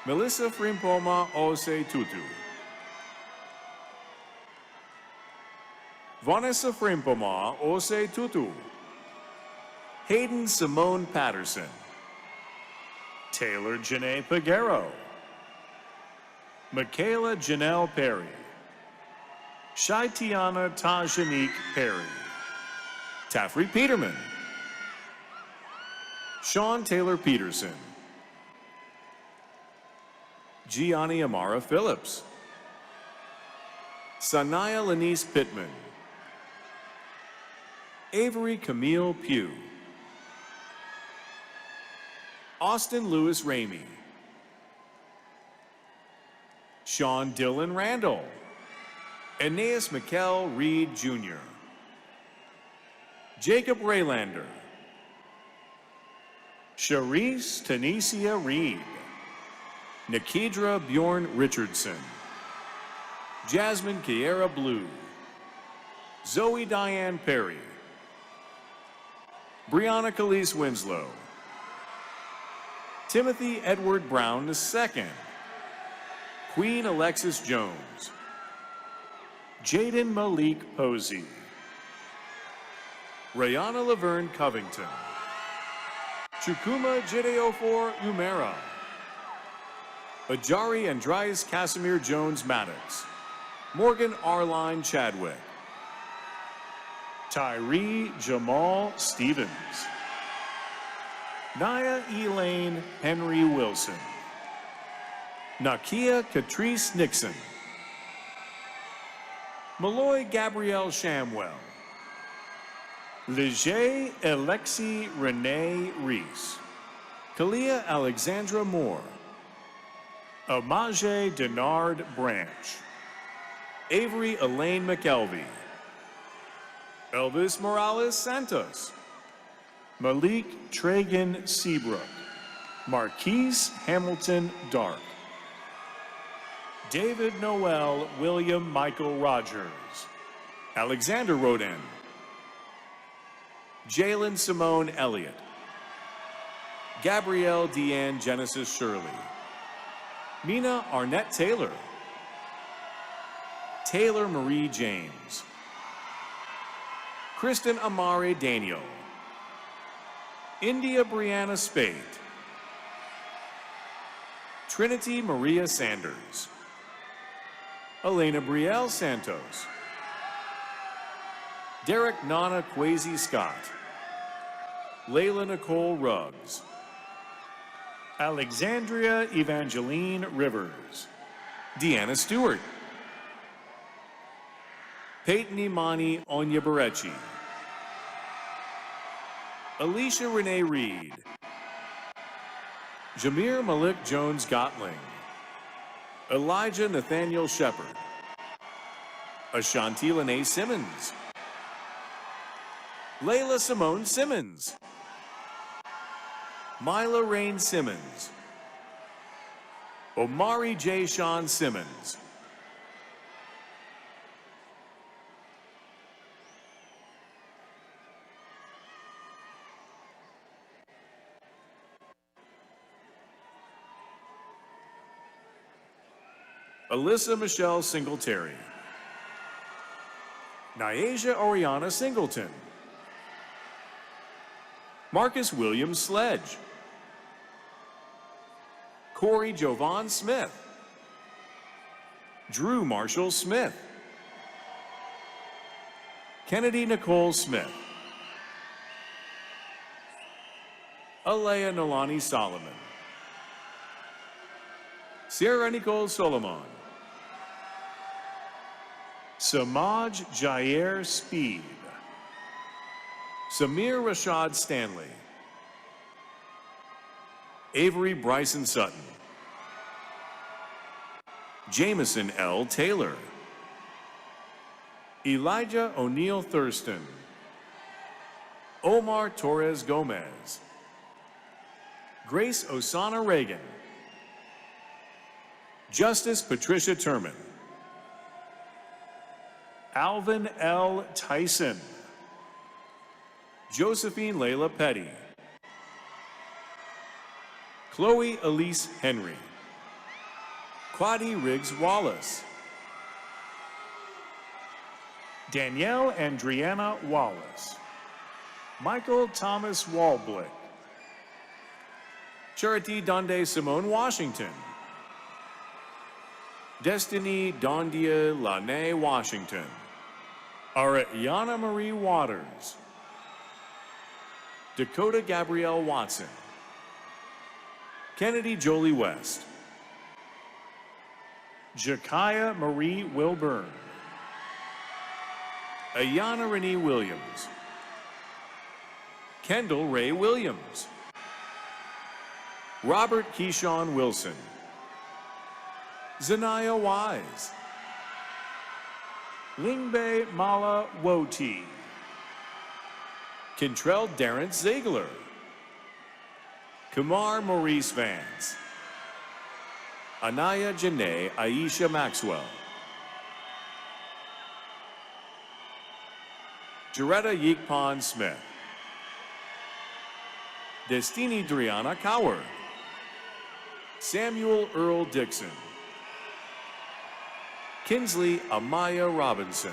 Melissa Frimpoma Ose Tutu, Vanessa Frimpoma Ose Tutu, Hayden Simone Patterson, Taylor Janae Peguero, Michaela Janelle Perry, Shaitiana Tajanique Perry, Taffrey Peterman, Sean Taylor Peterson, Gianni Amara Phillips, Sanaya Lanice Pittman, Avery Camille Pugh, Austin Lewis Ramey, Sean Dylan Randall, Aeneas Mikkel Reed Jr., Jacob Raylander, Sharice Tanisha Reed, Nikidra Bjorn Richardson, Jasmine Kiera Blue, Zoe Diane Perry, Brianna Calise Winslow, Timothy Edward Brown II, Queen Alexis Jones, Jaden Malik Posey, Rayana Laverne Covington, Chukuma Jideofor Umera, Ajari Andreas Casimir Jones Maddox, Morgan Arline Chadwick, Tyree Jamal Stevens, Naya Elaine Henry Wilson, Nakia Catrice Nixon, Malloy Gabrielle Shamwell, Leger Alexi Renee Reese, Kalia Alexandra Moore, Amaje Denard Branch, Avery Elaine McKelvey, Elvis Morales Santos, Malik Tragan Seabrook, Marquise Hamilton Dark, David Noel William Michael Rogers, Alexander Rodin, Jalen Simone Elliott, Gabrielle Deanne Genesis Shirley, Mina Arnett Taylor, Taylor Marie James, Kristen Amari Daniel, India Brianna Spade, Trinity Maria Sanders, Elena Brielle Santos, Derek Nana Kwesi Scott, Layla Nicole Ruggs, Alexandria Evangeline Rivers, Deanna Stewart, Peyton Imani Onyebarechi, Alicia Renee Reed, Jameer Malik Jones Gotling, Elijah Nathaniel Shepard, Ashanti Lene Simmons, Layla Simone Simmons, Mila Rain Simmons, Omari J. Sean Simmons, Alyssa Michelle Singletary, Nyasia Oriana Singleton, Marcus William Sledge, Corey Jovan Smith, Drew Marshall Smith, Kennedy Nicole Smith, Alea Nolani Solomon, Sierra Nicole Solomon, Samaj Jair Speed, Samir Rashad Stanley, Avery Bryson Sutton, Jameson L. Taylor, Elijah O'Neill Thurston, Omar Torres Gomez, Grace Osana Reagan, Justice Patricia Turman, Alvin L. Tyson, Josephine Layla Petty, Chloe Elise Henry, Quaddy Riggs Wallace, Danielle Andriana Wallace, Michael Thomas Walblick, Charity Donde Simone Washington, Destiny Dondia Lane Washington, Ariana Marie Waters, Dakota Gabrielle Watson, Kennedy Jolie West, Jakaya Marie Wilburn, Ayana Renee Williams, Kendall Ray Williams, Robert Keyshawn Wilson, Zanaya Wise, Lingbe Mala Woti, Kentrell Darren Ziegler, Kumar Maurice Vance, Anaya Janae Aisha Maxwell, Jaretta Yikpan Smith, Destiny Driana Coward, Samuel Earl Dixon, Kinsley Amaya Robinson,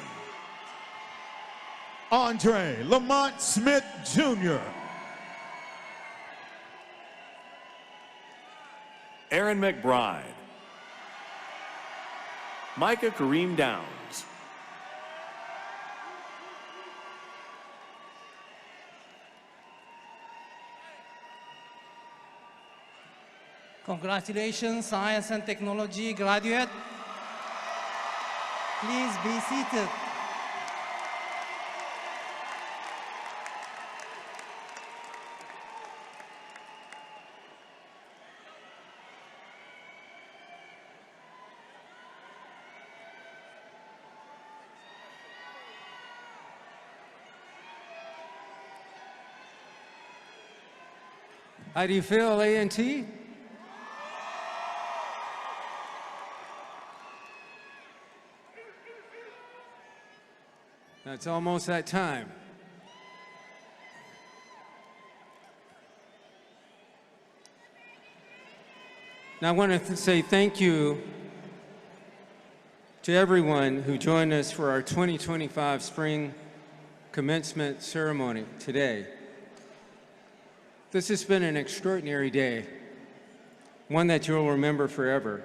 Andre Lamont Smith Jr., Aaron McBride, Micah Kareem Downs, Congratulations, Science and Technology graduate. Please be seated. How do you feel, A&T? It's almost that time. Now I want to say thank you to everyone who joined us for our 2025 Spring Commencement ceremony today. This has been an extraordinary day, one that you'll remember forever.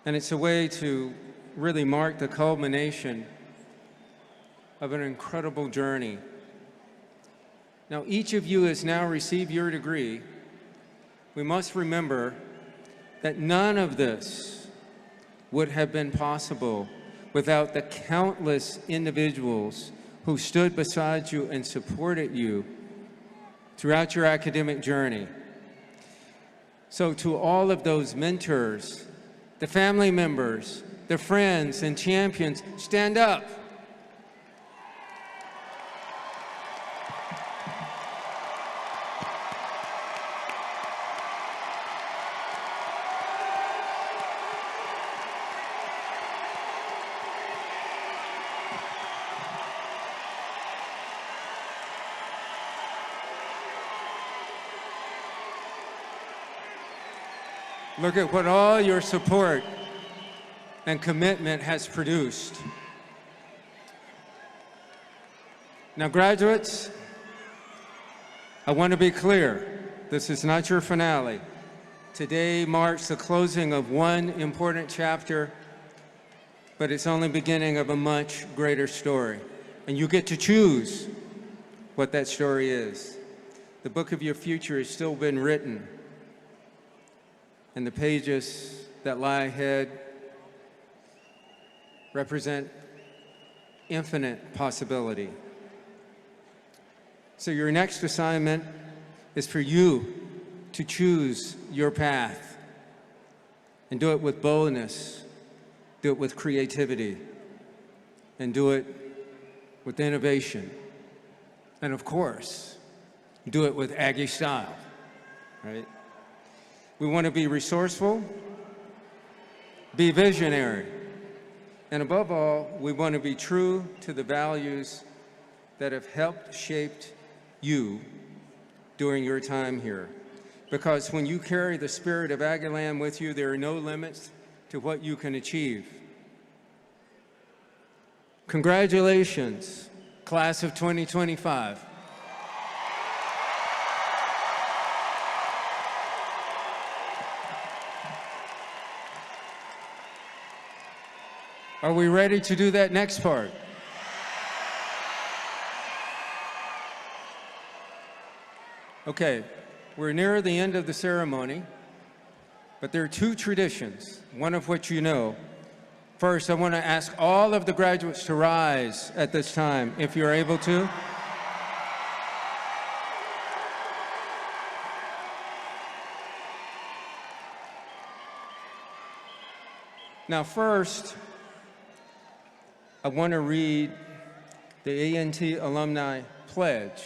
And it's a way to really mark the culmination of an incredible journey. Now, each of you has now received your degree. We must remember that none of this would have been possible without the countless individuals who stood beside you and supported you throughout your academic journey. So to all of those mentors, the family members, the friends and champions, stand up. Look at what all your support and commitment has produced. Now, graduates, I want to be clear. This is not your finale. Today marks the closing of one important chapter, but it's only the beginning of a much greater story. And you get to choose what that story is. The book of your future has still been written, and the pages that lie ahead represent infinite possibility. So your next assignment is for you to choose your path and do it with boldness, do it with creativity, and do it with innovation. And of course, do it with Aggie style, right? We want to be resourceful, be visionary, and above all, we want to be true to the values that have helped shape you during your time here. Because when you carry the spirit of Aggieland with you, there are no limits to what you can achieve. Congratulations, class of 2025. Are we ready to do that next part? Okay, we're near the end of the ceremony, but there are two traditions, one of which you know. First, I want to ask all of the graduates to rise at this time, if you're able to. Now, first, I want to read the A&T Alumni Pledge.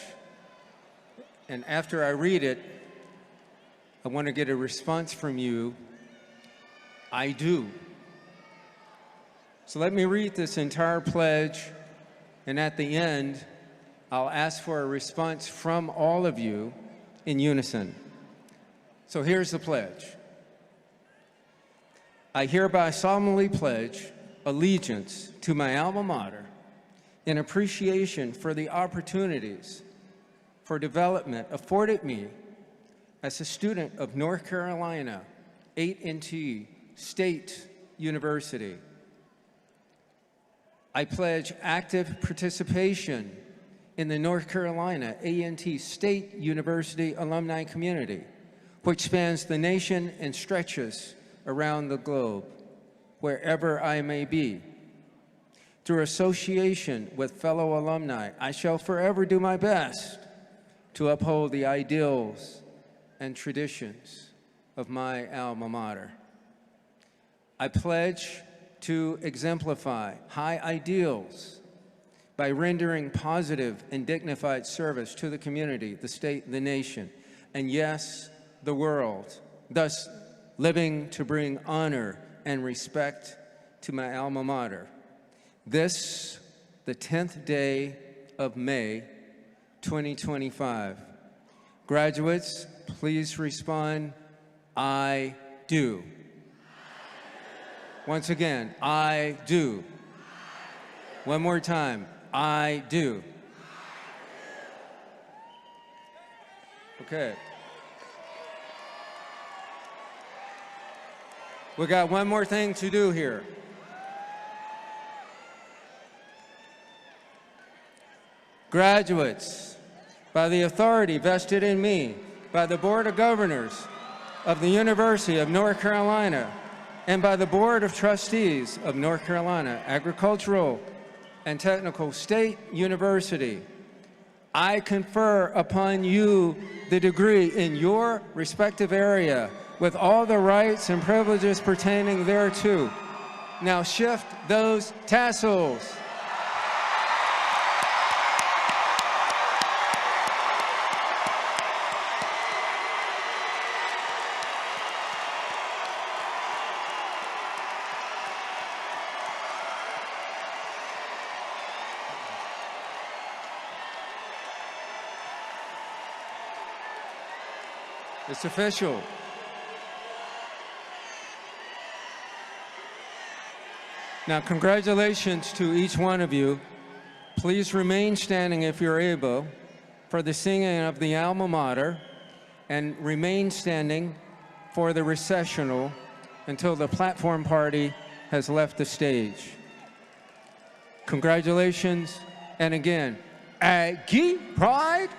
And after I read it, I want to get a response from you, I do. So let me read this entire pledge, and at the end, I'll ask for a response from all of you in unison. So here's the pledge. I hereby solemnly pledge allegiance to my alma mater in appreciation for the opportunities for development afforded me as a student of North Carolina A&T State University. I pledge active participation in the North Carolina A&T State University alumni community, which spans the nation and stretches around the globe, wherever I may be. Through association with fellow alumni, I shall forever do my best to uphold the ideals and traditions of my alma mater. I pledge to exemplify high ideals by rendering positive and dignified service to the community, the state, the nation, and yes, the world, thus living to bring honor and respect to my alma mater. This, the 10th day of May, 2025. Graduates, please respond, I do. Once again, I do. One more time, I do. Okay. We got one more thing to do here. Graduates, by the authority vested in me by the Board of Governors of the University of North Carolina and by the Board of Trustees of North Carolina Agricultural and Technical State University, I confer upon you the degree in your respective area with all the rights and privileges pertaining thereto. Now shift those tassels. It's official. Now, congratulations to each one of you. Please remain standing if you're able for the singing of the alma mater, and remain standing for the recessional until the platform party has left the stage. Congratulations, and again, Aggie Pride.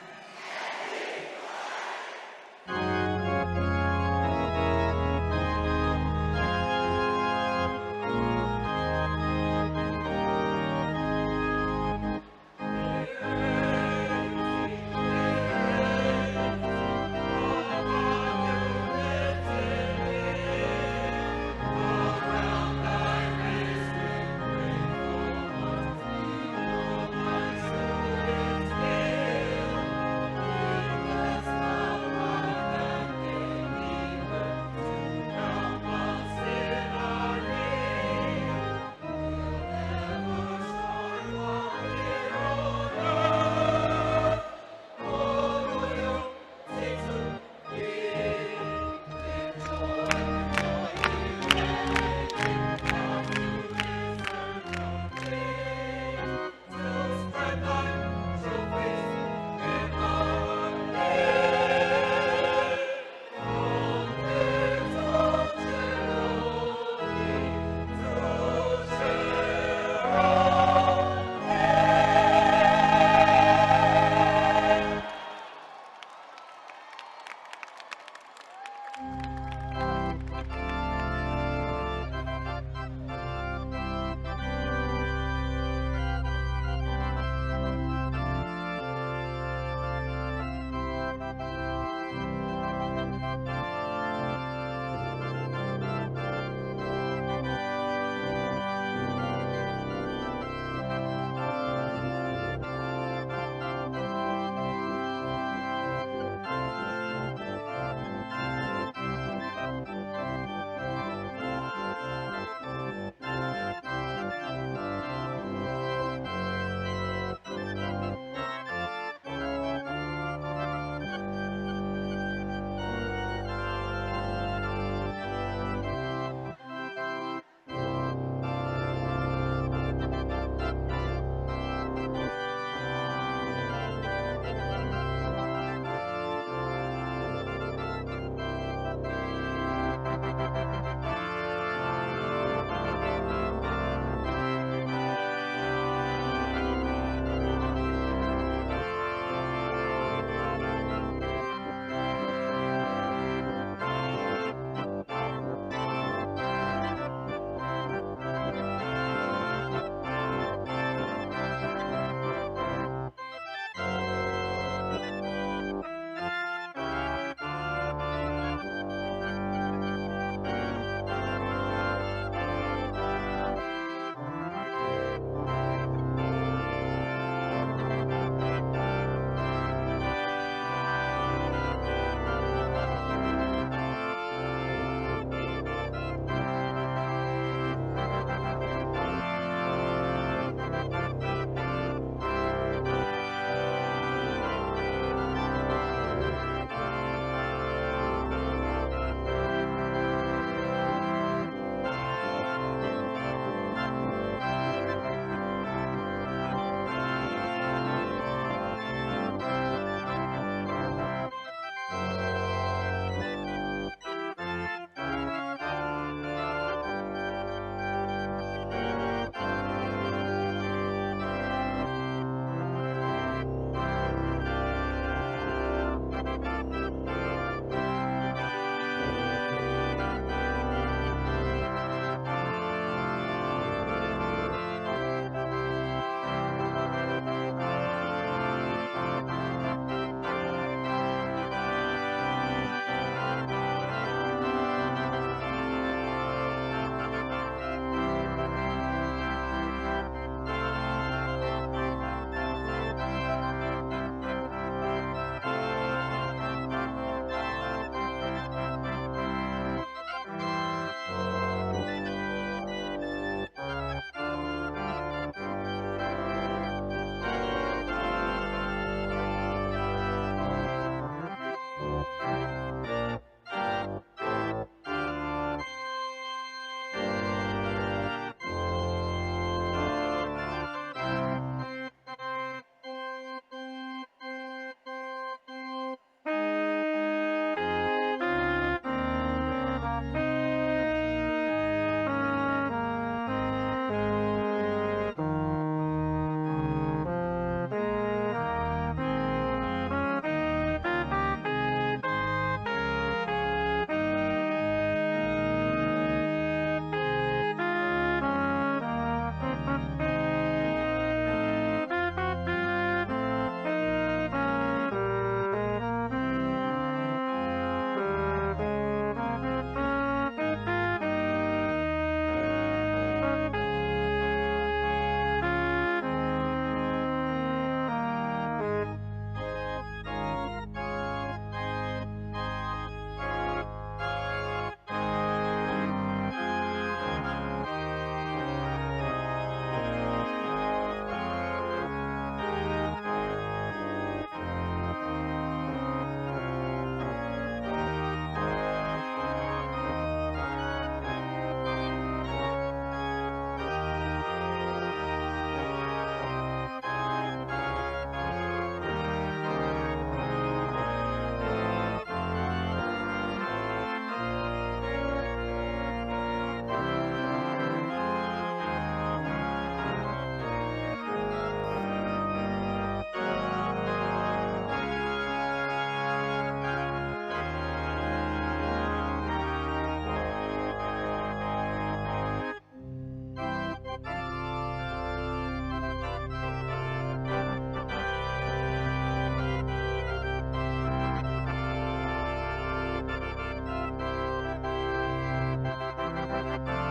you.